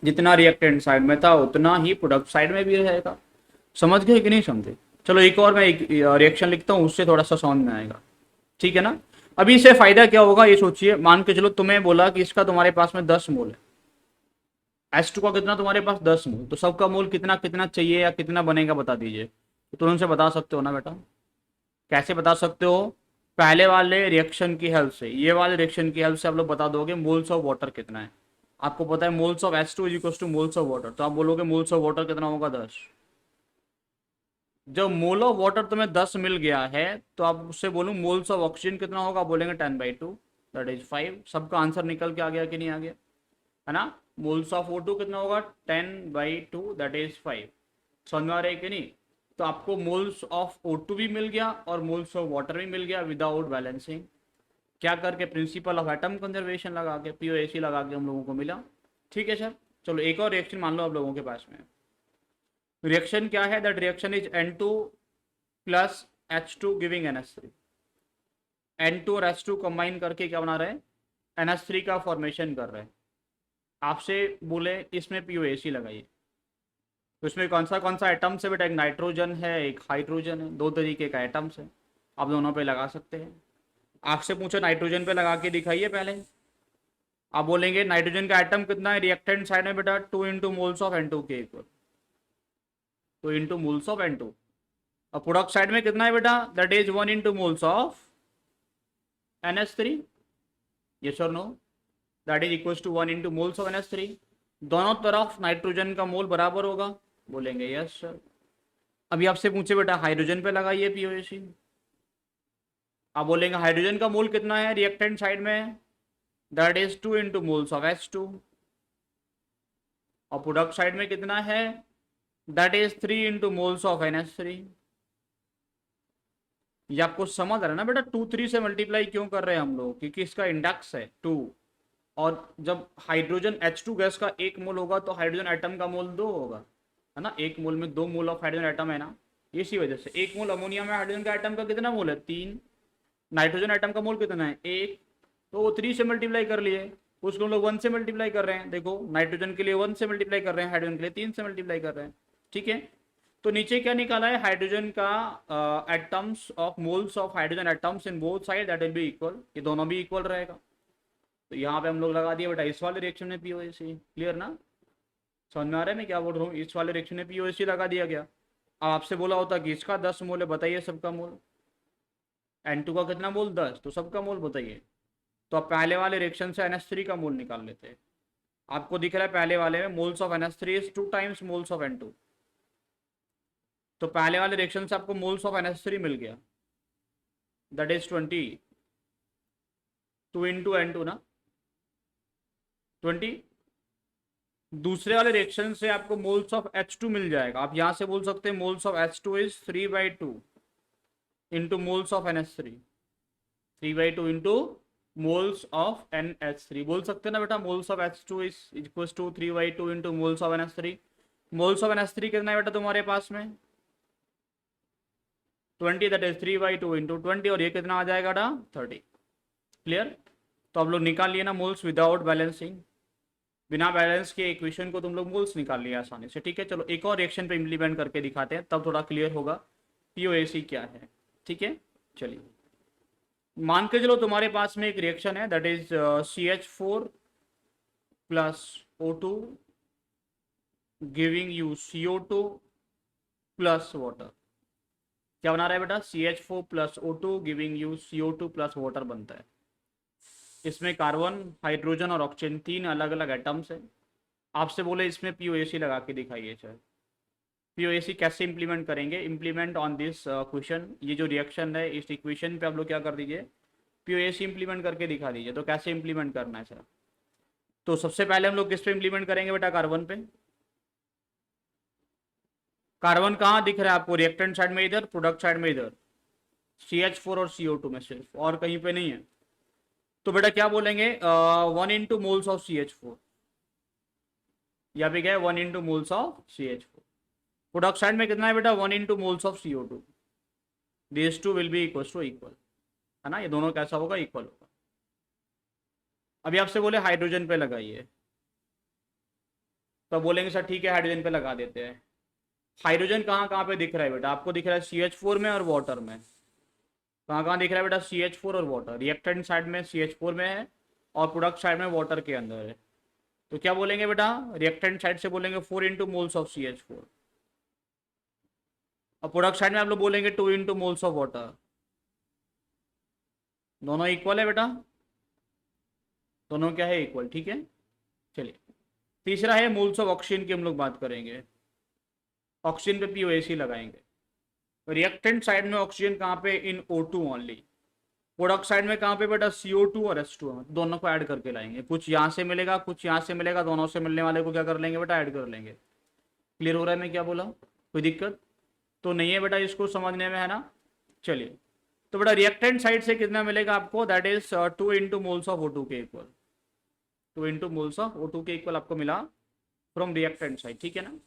जितना रिएक्टेंट साइड में था उतना ही प्रोडक्ट साइड में भी रहेगा। समझ गए कि नहीं समझे? चलो एक और मैं एक रिएक्शन लिखता हूँ, उससे थोड़ा सा समझ में आएगा, ठीक है ना। अभी इससे फायदा क्या होगा ये सोचिए। मान के चलो तुम्हें बोला कि इसका तुम्हारे पास में 10 मोल है, H2 का कितना तुम्हारे पास 10 मोल, तो सबका मोल कितना कितना चाहिए या कितना बनेगा बता दीजिए। तो तुरंत से बता सकते हो ना बेटा, कैसे बता सकते हो, पहले वाले रिएक्शन की हेल्प से, ये वाले रिएक्शन की हेल्प से आप लोग बता दोगे मोल्स ऑफ वाटर कितना है। आपको पता है moles of H2 is equal to moles of water, तो आप बोलोगे मोल्स ऑफ वाटर कितना होगा 10। जब मोल ऑफ वाटर तुम्हें 10 मिल गया है तो आप उससे बोलूं मोल्स ऑफ ऑक्सीजन कितना होगा, बोलेंगे 10/2, दैट इज 5। सबका आंसर निकल के आ गया कि नहीं आ गया, है ना। मोल्स ऑफ O2 कितना होगा, 10/2, दैट इज 5। समझ में आ रहा है कि नहीं? तो आपको मोल्स ऑफ O2 भी मिल गया और मोल्स ऑफ वाटर भी मिल गया विदाउट बैलेंसिंग। क्या करके, प्रिंसिपल ऑफ एटम कंजर्वेशन लगा के, POAC लगा के हम लोगों को मिला। ठीक है सर, चलो एक और रिएक्शन मान लो आप लोगों के पास में। रिएक्शन क्या है, that reaction is N2 plus H2 giving NH3। N2 और H2 कंबाइन करके क्या बना रहे हैं, NH3 का फॉर्मेशन कर रहे हैं। आपसे बोले इसमें POAC लगाइए, तो इसमें कौन सा एटम्स है बेटा, एक नाइट्रोजन है एक हाइड्रोजन है, दो तरीके का एटम्स है, आप दोनों पे लगा सकते हैं। आपसे पूछो नाइट्रोजन पे लगा के दिखाइए पहले, आप बोलेंगे नाइट्रोजन का एटम कितना है रिएक्टेंट साइड में बेटा, 2 इंटू मोल्स ऑफ N2 के equal, 2 into moles of N2। और प्रोडक्ट साइड में कितना है बेटा, that is 1 into moles of NH3, yes और no, that is equal to 1 into moles of NH3। दोनों तरफ नाइट्रोजन का मोल बराबर होगा, बोलेंगे यस सर। अभी आपसे पूछे बेटा हाइड्रोजन पे लगाइए POAC, आप बोलेंगे हाइड्रोजन का मोल कितना है रिएक्टेंट साइड में, that is 2 into moles of H2। और प्रोडक्ट साइड में कितना है, that is 3 into moles of NH3। ये आपको समझ रहा है ना बेटा, 2 3 से मल्टीप्लाई क्यों कर रहे हैं हम लोग, क्योंकि इसका इंडेक्स है 2। और जब हाइड्रोजन H2 गैस का 1 मोल होगा तो हाइड्रोजन एटम का मोल 2 होगा, है ना। 1 मोल में 2 मोल ऑफ हाइड्रोजन एटम है ना, इसी वजह से। 1 मोल अमोनिया में हाइड्रोजन का एटम का कितना मोल है, 3। नाइट्रोजन एटम का मोल कितना है, 1। तो वो 3 से मल्टीप्लाई कर लिए, उसको हम लोग 1 से मल्टीप्लाई कर रहे हैं। देखो नाइट्रोजन के लिए 1 से मल्टीप्लाई कर रहे हैं, हाइड्रोजन के लिए 3 से मल्टीप्लाई कर रहे हैं, ठीक है। तो नीचे क्या निकाला है, हाइड्रोजन का atoms of moles of hydrogen atoms in both side that will be equal, ये दोनों भी इक्वल रहेगा। तो यहाँ पे हम लोग लगा दिए बेटा इस वाले रिएक्शन में POAC, क्लियर ना, समझ में आ रहा है मैं क्या बोल रहा हूँ। इस वाले रिएक्शन में POAC लगा दिया गया। अब आपसे बोला होता कि इसका 10 मोल है, बताइए सबका मोल। N2 का कितना मोल, 10, तो सबका मोल बताइए। तो आप पहले वाले रिएक्शन से NH3 का मोल निकाल लेते हैं। आपको दिख रहा है पहले वाले में moles of NH3 is 2 times moles of N2, तो पहले वाले रिएक्शन से आपको मोल्स ऑफ NH3 मिल गया, दैट इज 20, 2 इंटू N2 ना, 20। दूसरे वाले रिएक्शन से आपको मोल्स ऑफ H2 मिल जाएगा, आप यहां से बोल सकते हैं moles of H2 is 3/2 into moles of NH3, 3/2 into moles of NH3 बोल सकते हैं ना बेटा। Moles of H2 is equal to 3/2 into moles of NH3। Moles of NH3 कितना है बेटा तुम्हारे पास में, 20, दैट इज 3/2 इंटू 20, और ये कितना आ जाएगा बेटा, 30। क्लियर? तो आप लोग निकाल लिए ना मोल्स विदाउट बैलेंसिंग, बिना बैलेंस के इक्वेशन को तुम लोग मोल्स निकाल लिया आसानी से, ठीक है। चलो एक और रिएक्शन पे इम्प्लीमेंट करके दिखाते हैं, तब थोड़ा क्लियर होगा POAC क्या है, ठीक है। चलिए मान के चलो तुम्हारे पास में एक रिएक्शन है, that is CH4 plus O2 giving you CO2 plus water. क्या बना रहा है बेटा, CH4 plus O2 giving you CO2 plus water बनता है। इसमें कार्बन, हाइड्रोजन और ऑक्सीजन 3 अलग अलग एटम्स है। आपसे बोले इसमें पीओएसी लगा के दिखाइए सर। पीओएसी कैसे इंप्लीमेंट करेंगे? इंप्लीमेंट ऑन दिस क्वेश्चन, ये जो रिएक्शन है इस इक्वेशन पे आप लोग क्या कर दीजिए, पीओएसी इंप्लीमेंट करके दिखा दीजिए। तो कैसे इंप्लीमेंट करना है सर? तो सबसे पहले हम लोग किस पे इंप्लीमेंट करेंगे बेटा? कार्बन पे। कार्बन कहाँ दिख रहा है आपको? रिएक्टेंट साइड में इधर, प्रोडक्ट साइड में इधर, CH4 और CO2 में सिर्फ, और कहीं पे नहीं है। तो बेटा क्या बोलेंगे? 1 × मोल्स ऑफ CH4, या भी क्या है? 1 × moles of CH4। Product side में कितना है बेटा? 1 × moles of CO2। This two will be equal, है ना? ये दोनों कैसा होगा? इक्वल होगा। अभी आपसे बोले हाइड्रोजन पे लगाइए, तो बोलेंगे सर ठीक है हाइड्रोजन पे लगा देते हैं। हाइड्रोजन कहाँ कहाँ पे दिख रहा है बेटा? आपको दिख रहा है CH4 में और वाटर में। कहाँ कहाँ दिख रहा है बेटा? CH4 और वाटर। रिएक्टेंट साइड में CH4 में है और प्रोडक्ट साइड में वाटर के अंदर है। तो क्या बोलेंगे बेटा? रिएक्टेंट साइड से बोलेंगे 4 × मोल्स ऑफ CH4, और प्रोडक्ट साइड में आप लोग बोलेंगे 2 × मोल्स ऑफ वाटर। दोनों इक्वल है बेटा, दोनों क्या है? इक्वल, ठीक है। चलिए तीसरा है मोल्स ऑफ ऑक्सीजन की हम लोग बात करेंगे। ऑक्सीजन पे पीओएसी लगाएंगे। रिएक्टेंट साइड में ऑक्सीजन कहाँ पे? इन O2 ओनली। प्रोडक्ट साइड में कहाँ पे बेटा? CO2 और H2, दोनों को ऐड करके लाएंगे। कुछ यहाँ से मिलेगा, कुछ यहाँ से मिलेगा, दोनों से मिलने वाले को क्या कर लेंगे बेटा? ऐड कर लेंगे। क्लियर हो रहा है मैं क्या बोला? कोई दिक्कत तो नहीं है बेटा इसको समझने में, है ना? चलिए तो बेटा रिएक्टेंट साइड से कितना मिलेगा आपको? That is 2 × moles of O2 के इक्वल। 2 × मोल्स ऑफ O2 के इक्वल आपको मिला फ्रॉम रिएक्टेंट साइड, ठीक है ना?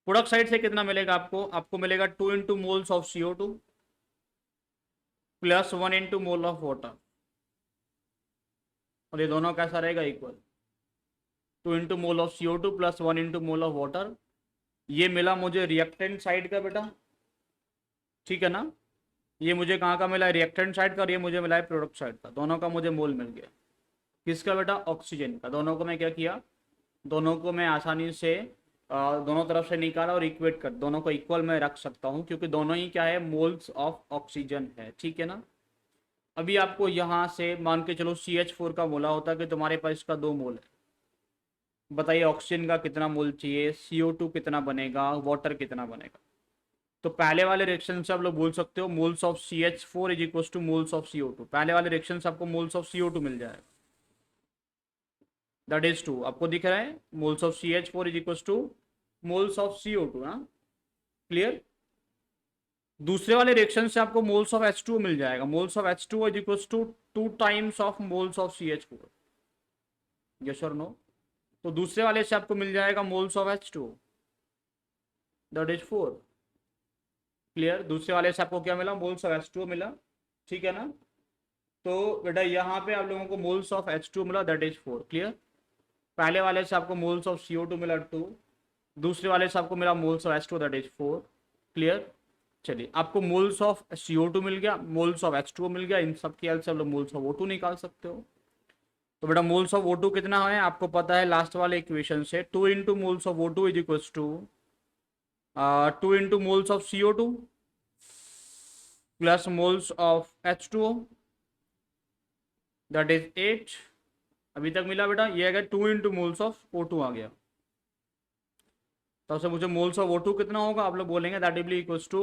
प्रोडक्ट साइड से कितना मिलेगा आपको? आपको मिलेगा 2 × moles of CO2 plus 1 × mole of water, और ये दोनों कैसा रहेगा? Equal. 2 × mole of CO2 plus 1 × mole of water. ये मिला मुझे रिएक्टेंट साइड का बेटा, ठीक है ना? ये मुझे कहाँ का मिला है? रिएक्टेंट साइड का, और ये मुझे मिला है प्रोडक्ट साइड का। दोनों का मुझे मोल मिल गया। किसका बेटा? ऑक्सीजन का। दोनों को मैं क्या किया? दोनों को मैं आसानी से दोनों तरफ से निकाला और इक्वेट कर, दोनों को इक्वल में रख सकता हूं, क्योंकि दोनों ही क्या है? मोल्स ऑफ ऑक्सीजन है, ठीक है ना? अभी आपको यहां से मान के चलो CH4 का बोला होता कि तुम्हारे पास इसका 2 मोल है, बताइए ऑक्सीजन का कितना मोल चाहिए, CO2 कितना बनेगा, वाटर कितना बनेगा? तो पहले वाले रिएक्शन से आप लोग बोल सकते हो moles of CH4 is equal to moles of CO2। पहले वाले रिएक्शन से आपको मोल्स ऑफ CO2 मिल जाएगा, दैट इज 2। आपको दिख रहा है moles of CH4 is equal to moles of CO2 ना? क्लियर? दूसरे वाले रिएक्शन से आपको मोल्स ऑफ H2 मिल जाएगा। Moles of H2 is equal to 2 times of moles of CH4, yes और नो? तो दूसरे वाले से आपको मिल जाएगा moles of H2, that is 4। Clear? दूसरे वाले से आपको क्या मिला? मोल्स ऑफ H2 मिला, ठीक है ना? तो बेटा यहाँ पे आप लोगों को मोल्स ऑफ H2 मिला, दैट इज 4। क्लियर? पहले वाले से आपको मोल्स ऑफ CO2 मिला 2, दूसरे वाले से आपको मिला moles of H2, that is 4। Clear? चलिए आपको मोल्स ऑफ CO2 मिल गया, मोल्स ऑफ H2 मिल गया, इन सब की हेल्प से आप लोग मोल्स ऑफ O2 निकाल सकते हो। तो बेटा मोल्स ऑफ O2 कितना है आपको पता है लास्ट वाले इक्वेशन से, 2 × moles of O2 is equal to 2 × moles of CO2 plus moles of H2O, that is 8। अभी तक मिला बेटा? ये आ गया 2 × मोल्स ऑफ O2 आ गया। तो से मुझे मोल्स ऑफ O2 कितना होगा? आप लोग बोलेंगे that will be equals to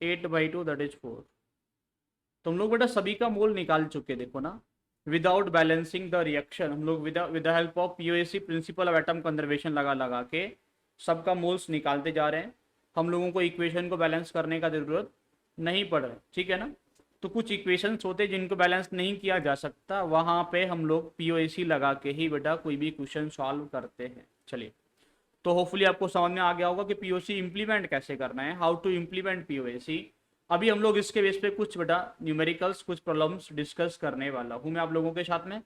8/2, that is 4। तुम लोग बेटा सभी का मोल निकाल चुके, देखो ना, विदाउट बैलेंसिंग द रिएक्शन। हम लोग with the help of POAC, principal of atom conservation लगा लगा के सबका मोल्स निकालते जा रहे हैं। हम लोगों को इक्वेशन को बैलेंस करने का जरूरत नहीं पड़ रहा है, ठीक है ना? तो कुछ इक्वेशंस होते हैं जिनको बैलेंस नहीं किया जा सकता, वहां पे हम लोग पीओएसी लगा के ही बेटा कोई भी क्वेश्चन सॉल्व करते हैं। चलिए तो होपफुली आपको समझ में आ गया होगा कि पीओसी इंप्लीमेंट कैसे करना है, हाउ टू इंप्लीमेंट पीओसी। अभी हम लोग इसके बेस पे कुछ बेटा न्यूमेरिकल्स, कुछ प्रॉब्लम्स डिस्कस करने वाला हूं मैं आप लोगों के साथ में।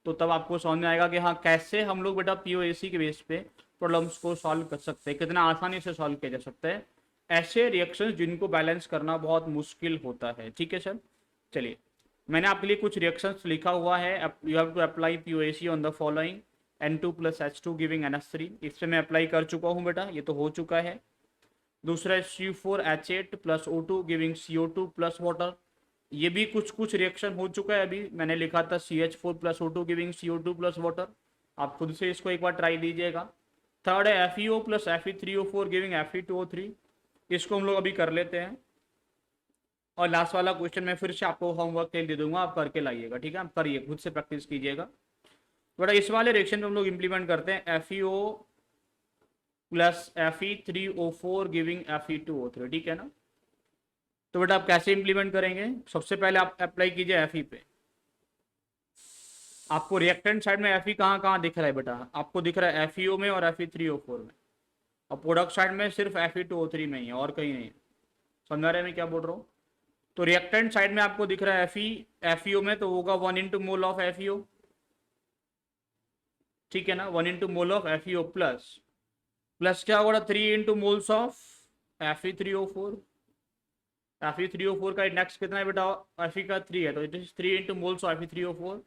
तो तब आपको समझ में आएगा कि हाँ कैसे हम लोग बेटा पीओसी के बेस पे प्रॉब्लम्स को सॉल्व कर सकते हैं, कितना आसानी से सॉल्व किया जा सकता है ऐसे रिएक्शंस जिनको बैलेंस करना बहुत मुश्किल होता है, ठीक है सर? चलिए मैंने आपके लिए कुछ रिएक्शंस लिखा हुआ है। You have to apply POC on the following N2 + H2 giving NH3। इससे मैं अप्लाई कर चुका हूं बेटा, ये तो हो चुका है। दूसरा है C4H8 + O2 giving CO2 + water, ये भी कुछ कुछ रिएक्शन हो चुका है, अभी मैंने लिखा था CH4 plus O2 giving CO2 plus water. आप खुद से इसको एक बार ट्राई दीजिएगा। थर्ड है FeO plus Fe3O4 giving Fe2O3। इसको हम लोग अभी कर लेते हैं, और लास्ट वाला क्वेश्चन मैं फिर से आपको होमवर्क के लिए दे दूंगा, आप करके लाइएगा, ठीक है? आप करिए, खुद से प्रैक्टिस कीजिएगा। बड़ा इस वाले रिएक्शन में हम लोग इंप्लीमेंट करते हैं FeO plus Fe3O4 giving Fe2O3, ठीक है ना? तो बेटा आप कैसे इंप्लीमेंट करेंगे? सबसे पहले आप अप्लाई कीजिए Fe पे। आपको रिएक्टेंट साइड में Fe कहाँ कहाँ दिख रहा है बेटा? आपको दिख रहा है FeO में और Fe3O4 में, और प्रोडक्ट साइड में सिर्फ Fe2O3 में ही है, और कहीं नहीं है। समझा रहे मैं क्या बोल रहा हूँ? तो रिएक्टेंट साइड में आपको दिख रहा है FeO में, तो होगा 1 इंटू मोल ऑफ FeO, ठीक है ना? 1 into mole of FeO plus plus क्या होगा? 3 into moles of Fe3O4। Fe3O4 का इंडेक्स कितना है बेटा? Fe का 3 है, तो it is 3 into moles of Fe3O4।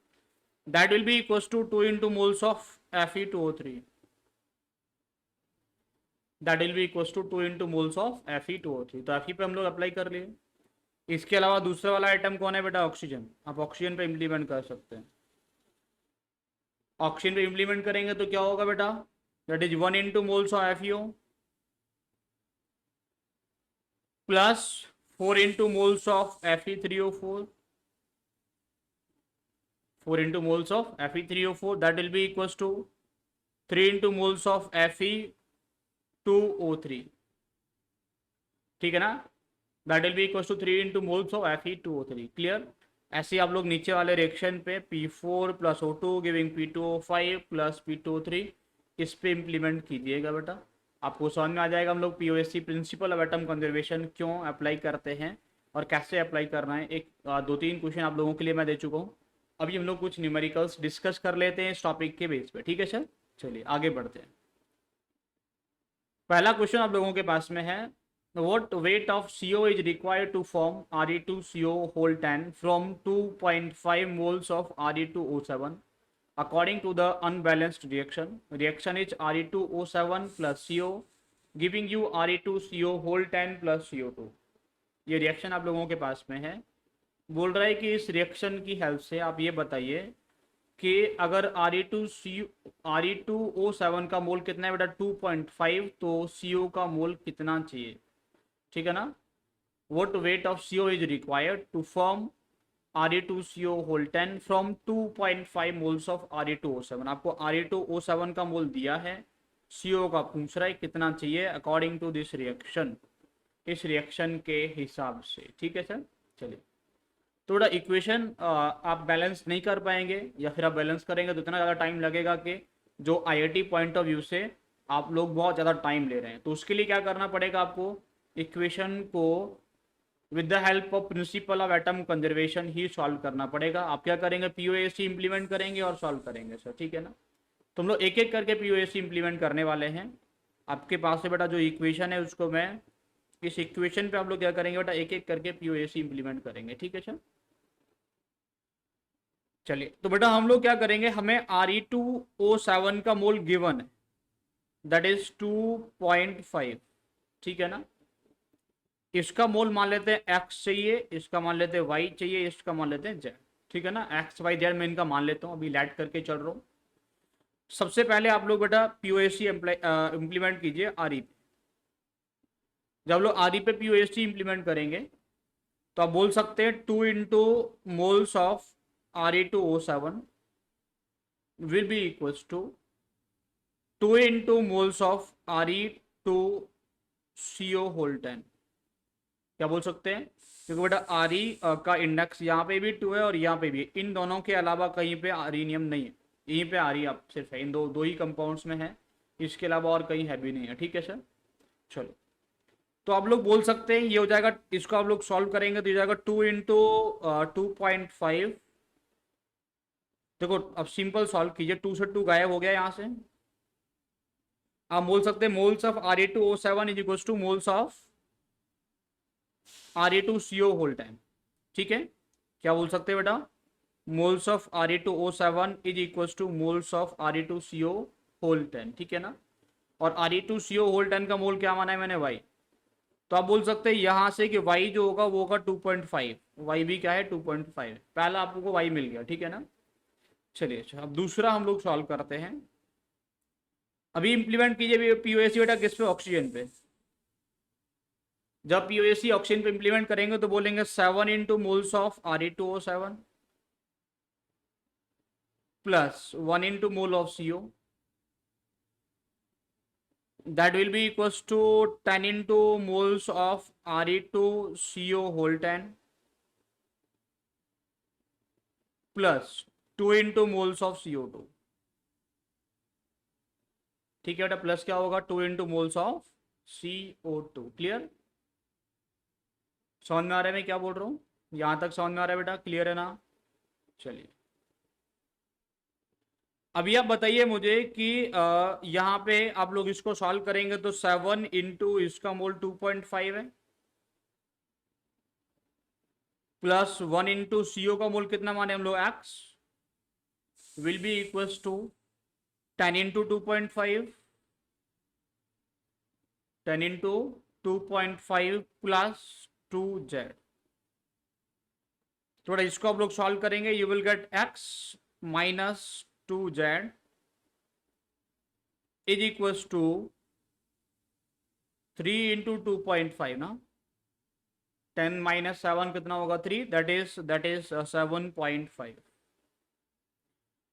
That will be equal to 2 into moles of Fe2O3। That will be equal to 2 into moles of Fe2O3। तो Fe पे हम लोग अप्लाई कर लिए। इसके अलावा दूसरा वाला आइटम कौन है बेटा? ऑक्सीजन। आप ऑक्सीजन पे इंप्लीमेंट कर सकते हैं। ऑक्सीजन पे इंप्लीमेंट करेंगे तो क्या होगा बेटा? That is 1 into moles of FeO plus 4 into moles of Fe3O4। 4 into moles of Fe3O4, that will be equals to 3 into moles of Fe2O3, ठीक है ना? That will be equal to 3 into moles of Fe2O3। Clear? ऐसे आप लोग नीचे वाले reaction पे P4 plus O2 giving P2O5 plus P2O3 इस पे इंप्लीमेंट कीजिएगा बेटा। आपको समझ में आ जाएगा हम लोग POSC principal of atom conservation क्यों अप्लाई करते हैं और कैसे अप्लाई करना है। एक 2-3 क्वेश्चन आप लोगों के लिए मैं दे चुका हूँ। अभी हम लोग कुछ न्यूमेरिकल्स डिस्कस कर लेते हैं इस टॉपिक के बेस पे, ठीक है सर? चलिए आगे बढ़ते हैं। पहला क्वेश्चन आप लोगों के पास में है, what weight of CO is required to form Re2CO whole 10 from 2.5 moles of Re2O7 according to the unbalanced reaction. Reaction is Re2O7 plus CO giving you Re2CO whole 10 plus CO2। ये reaction आप लोगों के पास में है। बोल रहा है कि इस रिएक्शन की हेल्प से आप ये बताइए कि अगर Re2O7 का मोल कितना है बेटा? 2.5, तो CO का मोल कितना चाहिए, ठीक है ना? What weight of CO is required to form Re2CO whole 10 from 2.5 moles of Re2O7। आपको Re2O7 का मोल दिया है, CO का पूछ रहा है कितना चाहिए अकॉर्डिंग टू दिस रिएक्शन, इस रिएक्शन के हिसाब से, ठीक है सर? चलिए, थोड़ा इक्वेशन आप बैलेंस नहीं कर पाएंगे, या फिर आप बैलेंस करेंगे तो इतना ज़्यादा टाइम लगेगा कि जो IIT पॉइंट ऑफ व्यू से आप लोग बहुत ज़्यादा टाइम ले रहे हैं। तो उसके लिए क्या करना पड़ेगा आपको? इक्वेशन को with the help of principal of atom conservation he solve करना पड़ेगा। आप क्या करेंगे? POSC इंप्लीमेंट करेंगे और सॉल्व करेंगे सर, ठीक है ना? तो हम लोग एक एक करके POSC इंप्लीमेंट करने वाले हैं। आपके पास से बेटा जो इक्वेशन है उसको मैं इस इक्वेशन पे आप लोग क्या करेंगे बेटा? एक एक करके POSC इंप्लीमेंट करेंगे, ठीक है सर? चलिए, तो बेटा हम लोग क्या करेंगे? हमें Re2O7 का मोल गिवन है, दैट इज 2.5, ठीक है ना? इसका मोल मान लेते हैं x चाहिए, इसका मान लेते हैं y चाहिए, इसका मान लेते हैं z, ठीक है ना? x y z मैं इनका मान लेता हूँ, अभी लैट करके चल रहा हूँ। सबसे पहले आप लोग बेटा POSC इंप्लीमेंट कीजिए Re पे। जब लोग Re पे POSC इंप्लीमेंट करेंगे तो आप बोल सकते हैं 2 into moles of Re2O7 will be equals to 2 into moles of Re2CO whole 10। क्या बोल सकते हैं? क्योंकि बेटा Re का इंडेक्स यहाँ पे भी 2 है और यहाँ पे भी, इन दोनों के अलावा कहीं पे Renium नहीं है, यहीं पे Re आप सिर्फ है, इन दो ही कंपाउंड्स में है, इसके अलावा और कहीं है भी नहीं है, ठीक है सर? चलो, तो आप लोग बोल सकते हैं ये हो जाएगा, इसको आप लोग सॉल्व करेंगे तो ये जाएगा 2 इंटू 2.5। देखो अब सिंपल सॉल्व कीजिए, 2 से 2 गायब हो गया यहां से। आप बोल सकते हैं moles of Re2O7 is equal to moles of Re2CO whole time, ठीक है? क्या बोल सकते हैं बेटा? Moles of Re2O7 is equal to moles of Re2CO whole 10, ठीक है ना? और Re2CO होल 10 का मोल क्या माना है मैंने? y। तो आप बोल सकते हैं यहां से कि y जो होगा वो होगा 2.5, y भी क्या है 2.5, पहला आपको y मिल गया, ठीक है ना। चलिए अच्छा, अब दूसरा हम लोग सॉल्व करते हैं। अभी इंप्लीमेंट कीजिए पीओएसी बेटा किस पे, ऑक्सीजन पे। जब पीओएसी ऑक्सीजन पे इंप्लीमेंट करेंगे तो बोलेंगे 7 into moles of Re2O7 plus 1 into mole of CO, that will be equals to 10 into moles of Re2CO whole 10 plus 2 into moles of CO2। ठीक है बेटा, प्लस क्या होगा 2 into moles of CO2। Clear, समझ में आ रहा है मैं क्या बोल रहा हूं, यहां तक समझ में आ रहा है बेटा, क्लियर है ना। चलिए अभी आप बताइए मुझे कि यहां पे आप लोग इसको सॉल्व करेंगे तो 7 इंटू इसका मोल 2.5 है, प्लस 1 इंटू CO का मोल कितना माने हम लोग x, will be equals to 10 into 2.5, 10 into 2.5 plus 2z। थोड़ा इसको आप लोग सॉल्व करेंगे, you will get x minus 2z is equals to 3 into 2.5 ना, 10 माइनस 7 कितना होगा 3, दैट इज 7.5।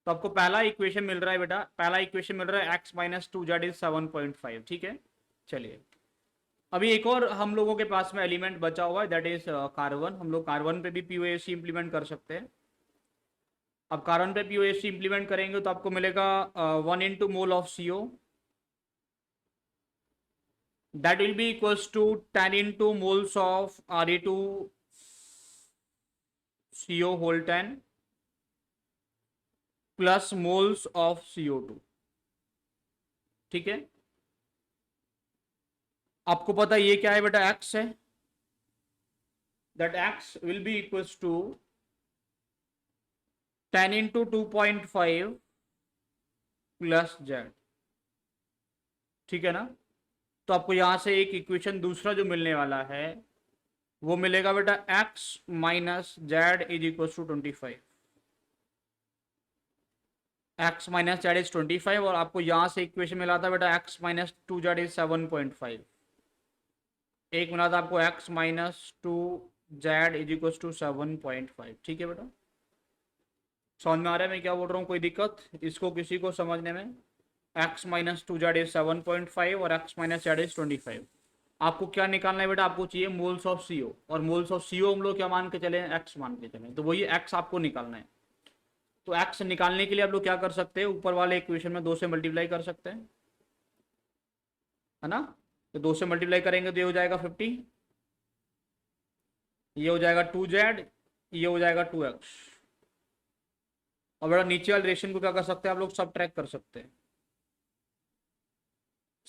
तो आपको पहला इक्वेशन मिल रहा है बेटा, पहला इक्वेशन मिल रहा है x माइनस 2z इज 7.5, ठीक है। चलिए अभी एक और हम लोगों के पास में एलिमेंट बचा हुआ है, दैट इज कार्बन। हम लोग कार्बन पे भी पीओएसी इंप्लीमेंट कर सकते हैं। अब कार्बन पे पीओएसी इंप्लीमेंट करेंगे तो आपको मिलेगा 1 into mole of CO, that will be equals to 10 into moles of Re2CO whole 10 plus moles of CO2, ठीक है। आपको पता ये क्या है बेटा, x है, that x will be equals to 10 into 2.5 plus z, ठीक है ना। तो आपको यहां से एक इक्वेशन दूसरा जो मिलने वाला है वो मिलेगा बेटा x minus z is equal to 25, x minus z is 25, और आपको यहां से इक्वेशन मिला था बेटा x माइनस 2z इज 7.5, एक मिला था आपको x minus 2z is equal to 7.5, ठीक है बेटा। समझ में आ रहा है मैं क्या बोल रहा हूँ, कोई दिक्कत इसको किसी को समझने में। x माइनस 2z इज 7.5 और x माइनस जेड इज 25। आपको क्या निकालना है बेटा, आपको चाहिए मोल्स ऑफ CO, और मोल्स ऑफ CO हम लोग क्या मान के चले, x मान के चले, तो वही x आपको निकालना है। तो x निकालने के लिए आप लोग क्या कर सकते हैं, ऊपर वाले इक्वेशन में 2 से मल्टीप्लाई कर सकते हैं, है ना। तो 2 से मल्टीप्लाई करेंगे तो ये हो जाएगा 50, ये हो जाएगा 2z, ये हो जाएगा 2x। और बेटा नीचे वाले रेशन को क्या कर सकते हैं आप लोग, सब ट्रैक कर सकते हैं।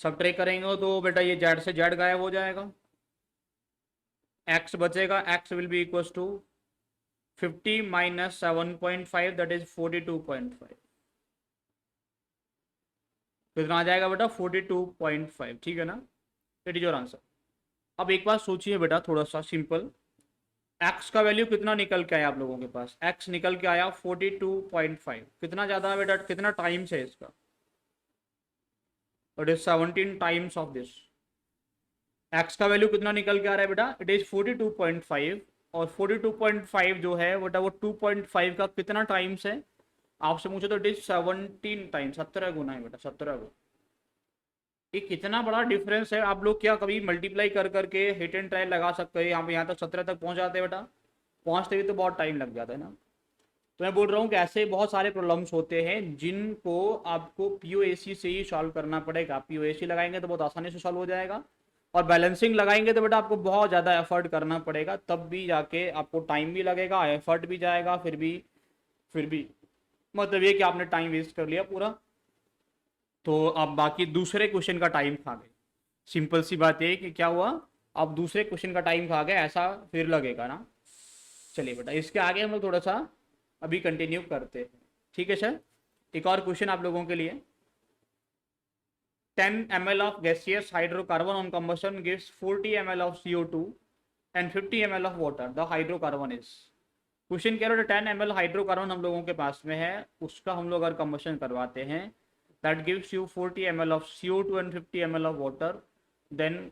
सब ट्रैक करेंगे तो बेटा ये जेड से जेड गायब हो जाएगा, x बचेगा, x will be equal to 50 minus 7.5 that is 42.5, कितना आ जाएगा बेटा 42.5, ठीक है ना। It is your answer. अब एक बात सोचिए बेटा, थोड़ा सा सिंपल, x का वैल्यू कितना निकल के आया आप लोगों के पास, x निकल के आया 42.5, कितना ज्यादा है बेटा, कितना टाइम्स है इसका, it is 17 times of this. x का वैल्यू कितना निकल के आ रहा है बेटा, इट इज 42.5, और 42.5 जो है बेटा वो 2.5 का कितना टाइम्स है, आपसे पूछे तो इट इज 17 टाइम्स, 17 गुना है बेटा, 17 गुना। ये कितना बड़ा डिफरेंस है, आप लोग क्या कभी मल्टीप्लाई कर करके हिट एंड ट्रायल लगा सकते हैं, यहाँ पे यहाँ तक 17 तक पहुंच जाते हैं बेटा, पहुंचते भी तो बहुत टाइम लग जाता है ना। तो मैं बोल रहा हूँ कि ऐसे बहुत सारे प्रॉब्लम्स होते हैं जिनको आपको पीओएसी से ही सॉल्व करना पड़ेगा। पीओएसी लगाएंगे तो बहुत आसानी से सॉल्व हो जाएगा, और बैलेंसिंग लगाएंगे तो बेटा आपको बहुत ज़्यादा एफर्ट करना पड़ेगा, तब भी जाके आपको टाइम भी लगेगा, एफर्ट भी जाएगा, फिर भी मतलब ये कि आपने टाइम वेस्ट कर लिया पूरा, तो अब बाकी दूसरे क्वेश्चन का टाइम खा गए। सिंपल सी बात है कि क्या हुआ, आप दूसरे क्वेश्चन का टाइम खा गए, ऐसा फिर लगेगा ना। चलिए बेटा इसके आगे हम लोग थोड़ा सा अभी कंटिन्यू करते हैं, ठीक है सर। एक और क्वेश्चन आप लोगों के लिए, 10 ml of gaseous hydrocarbon on combustion gives 40 ml of CO2 and 50 ml of water. The hydrocarbon is, question कह रहे हो 10 ml हाइड्रोकार्बन हम लोगों के पास में है, उसका हम लोग अगर कंबशन करवाते हैं that gives you 40 ml of CO2 and 50 ml of water, then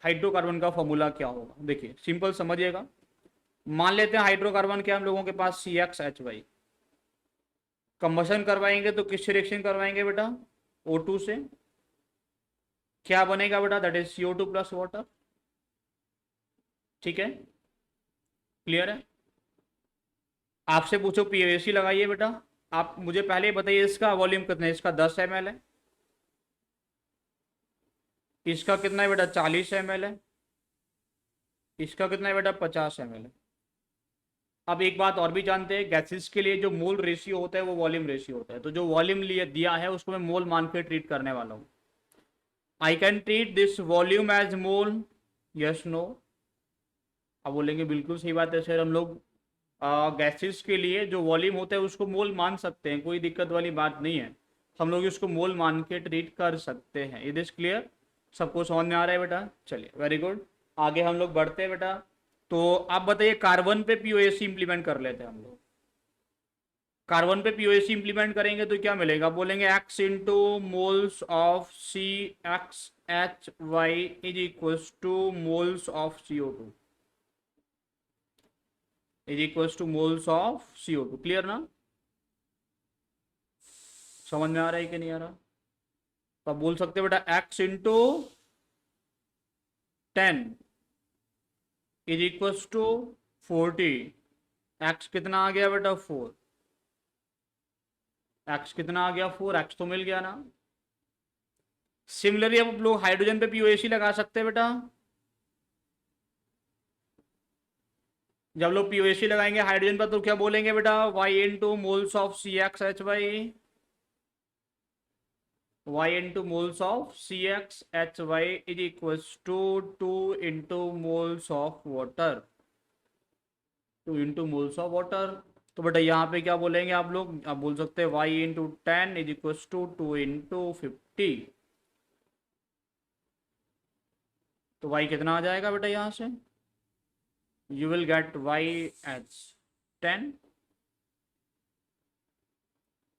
hydrocarbon का फॉर्मूला क्या होगा? देखिए सिंपल समझिएगा, मान लेते हैं हाइड्रोकार्बन के हम लोगों के पास CXH2, कंबशन करवाएंगे तो किस रिएक्शन करवाएंगे बेटा? O2 से, क्या बनेगा बेटा? That is CO2 plus water. ठीक है, क्लियर है? आपसे पूछो पीओएसी लगाइए बेटा, आप मुझे पहले बताइए इसका वॉल्यूम कितना है? इसका 10 ml है, इसका कितना है बेटा? 40 ml है, इसका कितना है बेटा? 50 ml है। अब एक बात और भी जानते हैं, गैसेस के लिए जो मोल रेशियो होता है वो वॉल्यूम रेशियो होता है, तो जो वॉल्यूम लिए दिया है उसको मैं मोल मान के ट्रीट करने वाला हूं। I can treat this volume as mole, yes no? अब बोलेंगे बिल्कुल सही बात है सर, हम लोग गैसेस के लिए जो वॉल्यूम होता है उसको मोल मान सकते हैं, कोई दिक्कत वाली बात नहीं है, हम लोग इसको मोल मान के ट्रीट कर सकते हैं। It is clear? सबको समझ में आ रहा है बेटा? चलिए वेरी गुड, आगे हम लोग बढ़ते हैं बेटा। तो आप बताइए कार्बन पे पीओएसी इंप्लीमेंट कर लेते हैं हम लोग। कार्बन पे पीओएसी इंप्लीमेंट करेंगे तो क्या मिलेगा? बोलेंगे x into moles of CXH2 is equals to moles of CO2 is equals to moles of CO2। Clear ना? समझ में आ रहा है कि नहीं आ रहा? तो आप बोल सकते हो बेटा x into 10 is equals to 40। x कितना आ गया बेटा? 4। x कितना आ गया? 4। x तो मिल गया ना? सिमिलरली अब लोग हाइड्रोजन पे पीओएसी लगा सकते हैं बेटा। जब लोग पीओएसी लगाएंगे हाइड्रोजन पर तो क्या बोलेंगे बेटा? y into moles of CXH2 y into moles of CXHY is equals to 2 into moles of water, 2 into moles of water। तो बेटा यहाँ पे क्या बोलेंगे आप लोग? आप बोल सकते हैं y into 10 is equals to 2 into 50। तो y कितना आ जाएगा बेटा यहाँ से? You will get y as 10,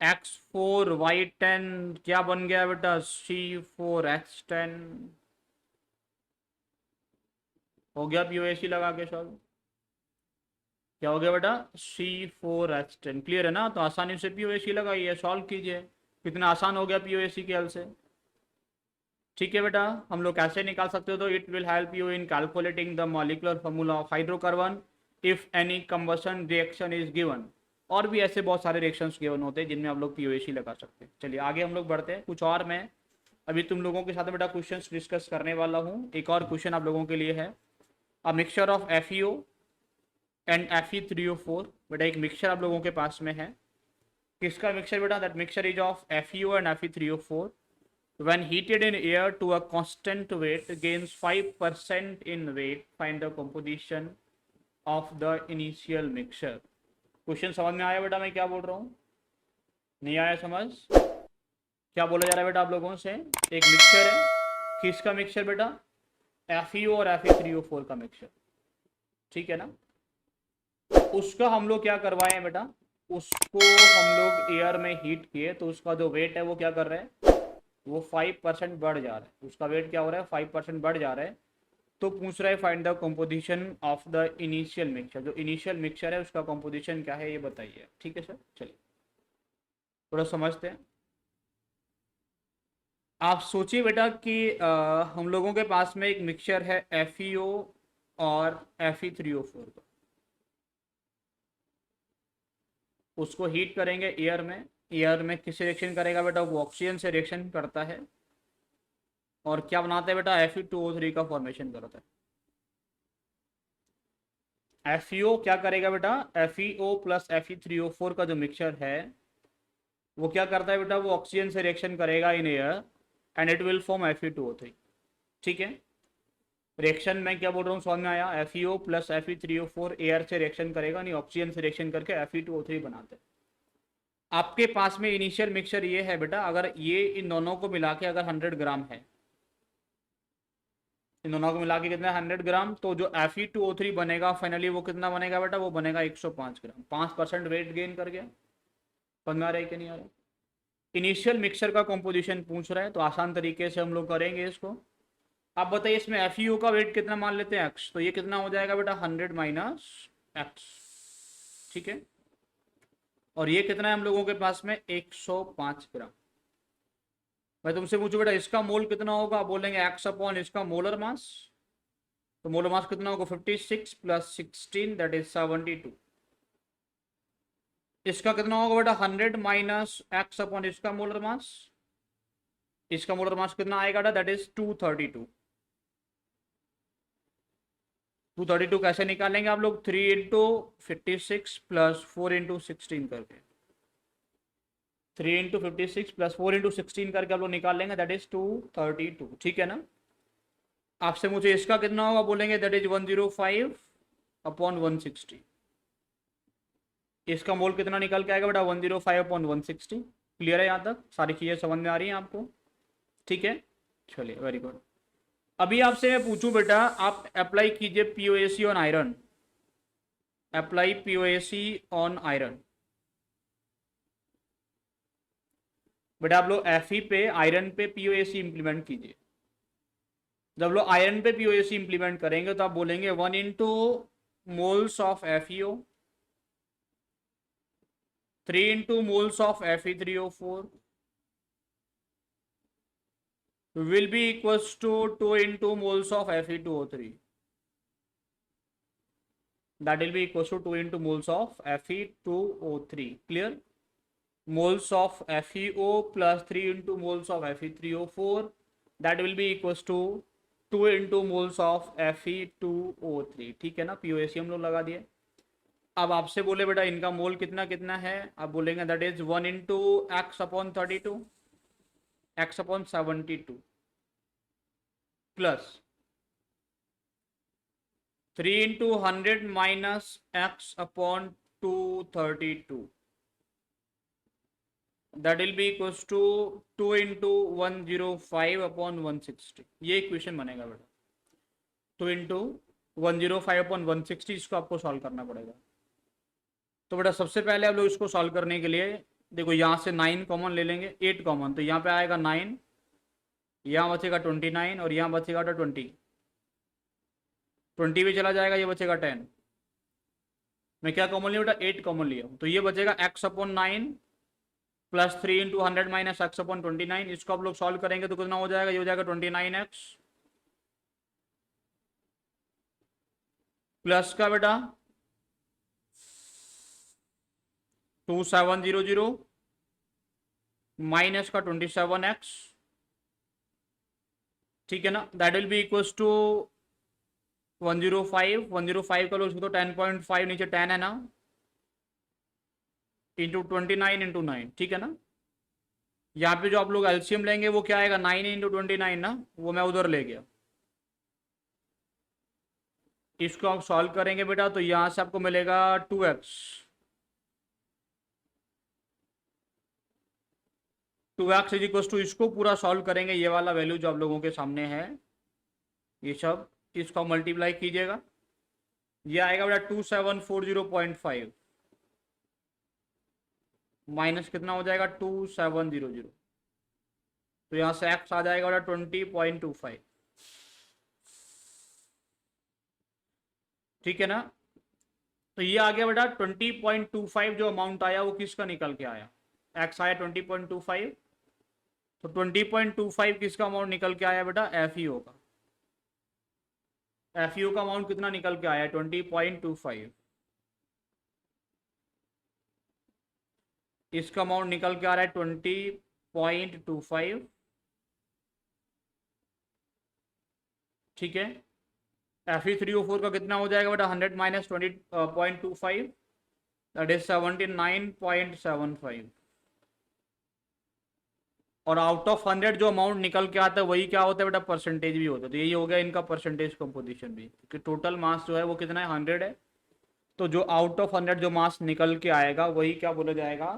x4 y10 क्या बन गया बेटा? C4H10 हो गया पीओएसी लगा के सॉल्व। क्या हो गया बेटा? C4H10। क्लियर है ना? तो आसानी से पीओएसी लगाइए, सॉल्व कीजिए, कितना आसान हो गया पीओएसी के हल से। ठीक है बेटा, हम लोग कैसे निकाल सकते हो? तो it will help you in calculating the molecular formula of hydrocarbon if any combustion reaction is given. और भी ऐसे बहुत सारे रिएक्शंस गिवन होते हैं जिनमें आप लोग पीओएसी लगा सकते हैं। चलिए आगे हम लोग बढ़ते हैं। कुछ और मैं अभी तुम लोगों के साथ बेटा क्वेश्चंस डिस्कस करने वाला हूँ। एक और क्वेश्चन आप लोगों के लिए है, a mixture of FeO and Fe3O4। बेटा एक मिक्सचर आप लोगों के पास में है, किसका मिक्सचर बेटा? That mixture is of FeO and Fe3O4 when heated in air to a constant weight gains 5% in weight, find the composition of the initial mixture। Question समझ में आया बेटा मैं क्या बोल रहा हूँ? नहीं आया समझ? क्या बोला जा रहा है बेटा आप लोगों से? एक मिक्सचर है, किसका मिक्सचर बेटा? FeO और Fe3O4 का मिक्सचर। ठीक है ना? उसका हम लोग क्या करवाए हैं बेटा? उसको हम लोग एयर में हीट किए तो उसका जो वेट है वो क्या कर रहा है? वो 5% बढ़ जा रहा है। उसका वेट क्या हो रहा है? 5% बढ़ जा रहा है। तो पूछ रहा है find the composition of the initial mixture. जो इनिशियल मिक्सचर है उसका कंपोजिशन क्या है ये बताइए। ठीक है सर, चलिए थोड़ा समझते हैं। आप सोचिए बेटा कि हम लोगों के पास में एक मिक्सचर है FeO और Fe3O4 का, उसको हीट करेंगे एयर में। एयर में किससे रिएक्शन करेगा बेटा? वो ऑक्सीजन से रिएक्शन करता है और क्या बनाता है बेटा? Fe2O3 का फॉर्मेशन करता है। FeO क्या करेगा बेटा? FeO प्लस Fe3O4 का जो मिक्सचर है वो क्या करता है बेटा? वो ऑक्सीजन से रिएक्शन करेगा in air and it will form Fe2O3। ठीक है, रिएक्शन में क्या बोल रहा हूँ समझ में आया? FeO प्लस Fe3O4 एयर से रिएक्शन करेगा, नहीं ऑक्सीजन से रिएक्शन करके Fe2O3 बनाते हैं। आपके पास में इनिशियल मिक्सचर ये है बेटा, अगर ये इन दोनों को मिला के अगर 100 ग्राम है, इन दोनों को मिला के कितना 100 ग्राम, तो जो Fe2O3 बनेगा फाइनली वो कितना बनेगा बेटा, वो बनेगा 105 ग्राम। 5% वेट गेन कर गया। समझ आ रहा है कि नहीं आ रहा? इनिशियल मिक्सचर का कॉम्पोजिशन पूछ रहा है, तो आसान तरीके से हम लोग करेंगे इसको। आप बताइए इसमें FeO का वेट कितना मान लेते हैं x, तो ये कितना हो जाएगा बेटा 100 माइनस x, ठीक है। और ये कितना है हम लोगों के पास में 105 ग्राम। मैं तुमसे पूछू बेटा इसका मोल कितना होगा, आप बोलेंगे x अपॉन इसका मोलर मास, तो मोलर मास कितना होगा 56 प्लस 16 दैट इज 72। इसका कितना होगा बेटा 100 माइनस x अपॉन इसका मोलर मास, इसका मोलर मास कितना आएगा बेटा दैट इज 232। 232 कैसे निकालेंगे आप लोग, 3 × 56 प्लस 4 × 16 करके, 3 × 56 प्लस 4 × 16 करके आप लोग निकाल लेंगे, दैट इज 232, ठीक है ना। आपसे मुझे इसका कितना होगा, बोलेंगे दैट इज 105 अपॉन 160। इसका मोल कितना निकल के आएगा बेटा 105 अपॉन 160। क्लियर है यहाँ तक, सारी चीजें समझ में आ रही हैं आपको, ठीक है। चलिए वेरी गुड। अभी आपसे मैं पूछूं बेटा, आप अप्लाई कीजिए POAC on iron, apply POAC on iron. बेटा आप लोग Fe पे आयरन पे पीओएसी इंप्लीमेंट कीजिए। जब लोग आयरन पे पीओएसी इंप्लीमेंट करेंगे तो आप बोलेंगे 1 into moles of FeO, 3 into moles of Fe3O4 will be equals to 2 into moles of Fe2O3. That will be equals to 2 into moles of Fe2O3. Clear? Moles of FeO plus 3 into moles of Fe3O4, that will be equals to 2 into moles of Fe2O3. ठीक है ना, POAC हम लोग लगा दिए। अब आपसे बोले बेटा इनका मोल कितना कितना है, आप बोलेंगे that is 1 into x upon 32, x upon 72 plus 3 into 100 minus x upon 232, that will be equals to 2 into 105 upon 160। ये इक्वेशन बनेगा बेटा, 2 इंटू 105 अपॉन 160, इसको आपको सॉल्व करना पड़ेगा। तो बेटा सबसे पहले आप लोग इसको सॉल्व करने के लिए देखो, यहां से 9 कॉमन ले लेंगे, 8 कॉमन, तो यहाँ पे आएगा 9, यहाँ बचेगा 29 और यहाँ बचेगा 20, 20 भी चला जाएगा, ये बचेगा 10। मैं क्या कॉमन लिया बेटा 8 कॉमन लिया, तो ये बचेगा x upon 9 plus 3 into 100 minus x upon 29। इसको आप लोग सॉल्व करेंगे तो कितना हो जाएगा, ये हो जाएगा 29x प्लस का बेटा 2700 माइनस का 27x, ठीक है ना, that will be equals to 105, 105 का लो, तो 10.5 नीचे 10 है ना, इंटू 29 इंटू 9, ठीक है ना। यहाँ पे जो आप लोग एलसीएम लेंगे वो क्या आएगा 9 इंटू 29 ना, वो मैं उधर ले गया। इसको आप सॉल्व करेंगे बेटा तो यहां से आपको मिलेगा 2x, 2x is equal to, इसको पूरा सॉल्व करेंगे, ये वाला वैल्यू जो आप लोगों के सामने है ये सब, इसका मल्टीप्लाई कीजिएगा, ये आएगा बेटा 2740.5 माइनस कितना हो जाएगा 2700, तो यहां से x आ जाएगा बेटा 20.25, ठीक है ना। तो ये आ गया बेटा 20.25, जो अमाउंट आया वो किसका निकल के आया, x आया 20.25, तो 20.25 किसका अमाउंट निकल के आया बेटा FeO का। FeO का अमाउंट कितना निकल के आया 20.25, इसका अमाउंट निकल के आ रहा है 20.25, ठीक है। Fe3O4 का कितना हो जाएगा बेटा 100 माइनस 20.25, दैट इज 79.75, और आउट ऑफ 100 जो अमाउंट निकल के आता है वही क्या होता है बेटा परसेंटेज भी होता है, तो यही हो गया इनका परसेंटेज कंपोजिशन भी, क्योंकि टोटल मास जो है वो कितना है 100 है, तो जो आउट ऑफ 100 जो मास निकल के आएगा वही क्या बोला जाएगा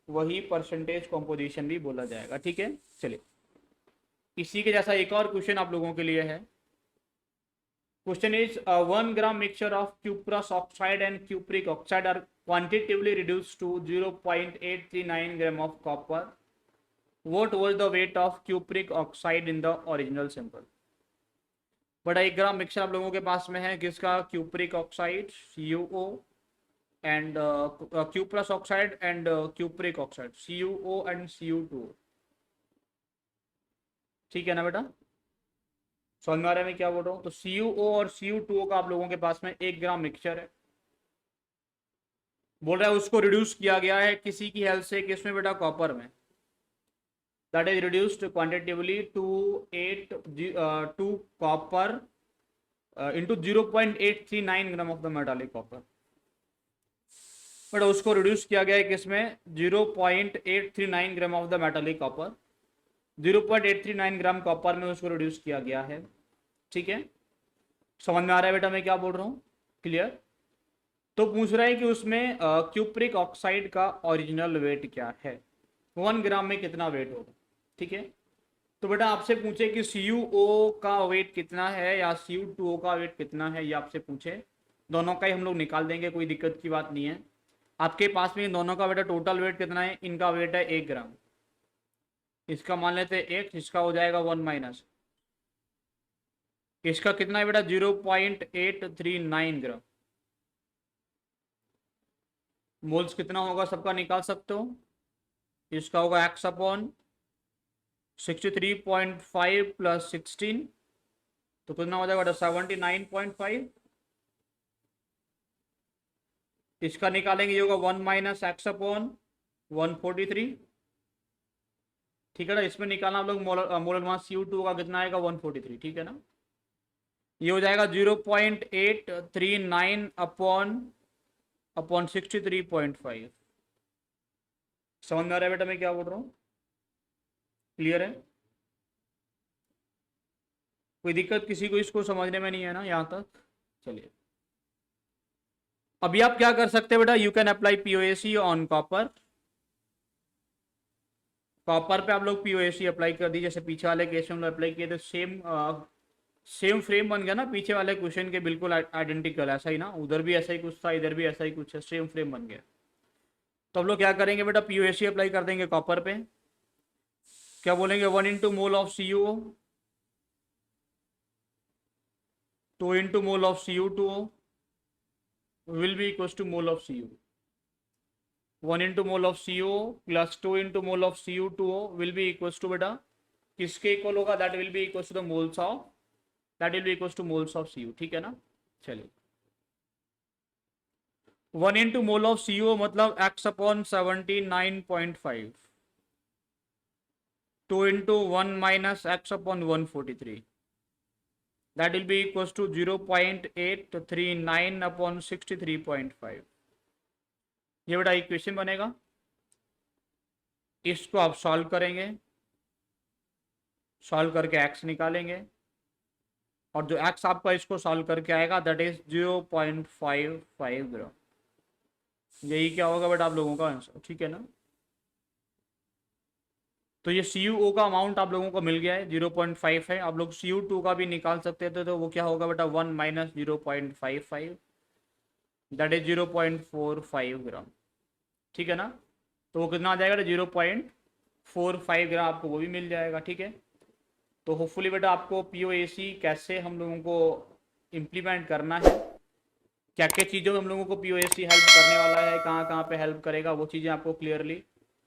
वही परसेंटेज कॉम्पोजिशन भी बोला जाएगा। ठीक है, चलिए इसी के जैसा एक और क्वेश्चन आप लोगों के लिए है। Question is 1 gram mixture of cuprous oxide and cupric oxide are quantitatively reduced to 0.839 gram of copper. What was the weight of cupric oxide in the original sample? बड़ा 1 ग्राम मिक्सचर आप लोगों के पास में है किसका, cupric oxide CuO and cuprous oxide and cupric oxide CuO and Cu2। ठीक है ना बेटा, समझ में आ रहा है मैं क्या बोल रहा हूँ। तो CuO और Cu2 का आप लोगों के पास में 1 ग्राम मिक्सचर है, बोल रहा है उसको रिड्यूस किया गया है किसी की हेल्प से, किसमें बेटा, कॉपर में। That is reduced quantitatively to copper into 0.839 gram of the metallic copper. But उसको रिड्यूस किया गया है किसमें, 0.839 gram of the metallic copper, 0.839 gram copper में उसको रिड्यूस किया गया है। ठीक है, समझ में आ रहा है बेटा मैं क्या बोल रहा हूँ, क्लियर। तो पूछ रहा है कि उसमें क्यूप्रिक ऑक्साइड का ओरिजिनल वेट क्या है, 1 ग्राम में कितना वेट होगा। ठीक है, तो बेटा आपसे पूछे कि CuO का वेट कितना है या Cu2O का वेट कितना है, ये आपसे पूछे, दोनों का ही हम लोग निकाल देंगे, कोई दिक्कत की बात नहीं है। आपके पास में इन दोनों का बेटा टोटल वेट कितना है, इनका वेट है 1 ग्राम, इसका मान लेते हैं 1, इसका हो जाएगा 1 माइनस, इसका कितना है बेटा 0.839 ग्राम। मोल्स कितना होगा सबका निकाल सकते हो, इसका होगा x अपॉन 63.5 प्लस 16, तो कितना हो जाएगा बेटा 79.5। इसका निकालेंगे ये होगा 1 माइनस एक्स अपॉन 143। ठीक है ना, इसमें निकालना आप लोग मोलर मास Cu2 का कितना आएगा 143। ठीक है ना, ये हो जाएगा 0.839 अपॉन 63.5। समझ में आ रहा है बेटा मैं क्या बोल रहा हूँ, क्लियर है, कोई दिक्कत किसी को इसको समझने में नहीं है ना यहाँ तक। चलिए अभी आप क्या कर सकते हैं बेटा, you can apply POAC on copper. Copper पे आप लोग POAC अप्लाई कर दीजिए, जैसे पीछे वाले केस में हम लोग अप्लाई किए थे, सेम फ्रेम बन गया ना पीछे वाले क्वेश्चन के, बिल्कुल आइडेंटिकल ऐसा ही ना, उधर भी ऐसा ही कुछ था, इधर भी ऐसा ही कुछ है, सेम फ्रेम बन गया। तो हम लोग क्या करेंगे बेटा, POAC अप्लाई कर देंगे कॉपर पे, क्या बोलेंगे 1 into mole of CuO, 2 into mole of Cu2O will be equals to mole of Cu। 1 into mole of CO plus 2 into mole of Cu2O will be equals to बेटा किसके equal होगा, that will be equals to the moles of, that will be equals to moles of Cu। ठीक है ना, चलिए 1 into mole of CO मतलब x upon 79.5, 2 into 1 minus x upon 143, that will be equals to 0.839 upon 63.5। ये बेटा equation बनेगा, इसको आप सॉल्व करेंगे, सॉल्व करके x निकालेंगे, और जो x आपका इसको सॉल्व करके आएगा दैट इज 0.55 ग्राम। यही क्या होगा बेटा आप लोगों का आंसर। ठीक है ना, तो ये CuO का अमाउंट आप लोगों को मिल गया है 0.5 है। आप लोग Cu2 का भी निकाल सकते थे, तो वो क्या होगा बेटा 1 माइनस 0.55, दैट इज 0.45 ग्राम। ठीक है ना, तो वो कितना आ जाएगा 0.45 ग्राम, आपको वो भी मिल जाएगा। ठीक है, तो होपफुली बेटा आपको POAC कैसे हम लोगों को इम्प्लीमेंट करना है, क्या क्या चीज़ों में हम लोगों को POAC हेल्प करने वाला है, कहाँ कहाँ पे हेल्प करेगा, वो चीज़ें आपको क्लियरली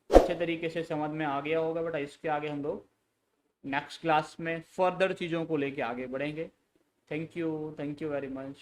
अच्छे तरीके से समझ में आ गया होगा बेटा। इसके आगे हम लोग नेक्स्ट क्लास में फर्दर चीज़ों को लेके आगे बढ़ेंगे। Thank you very much.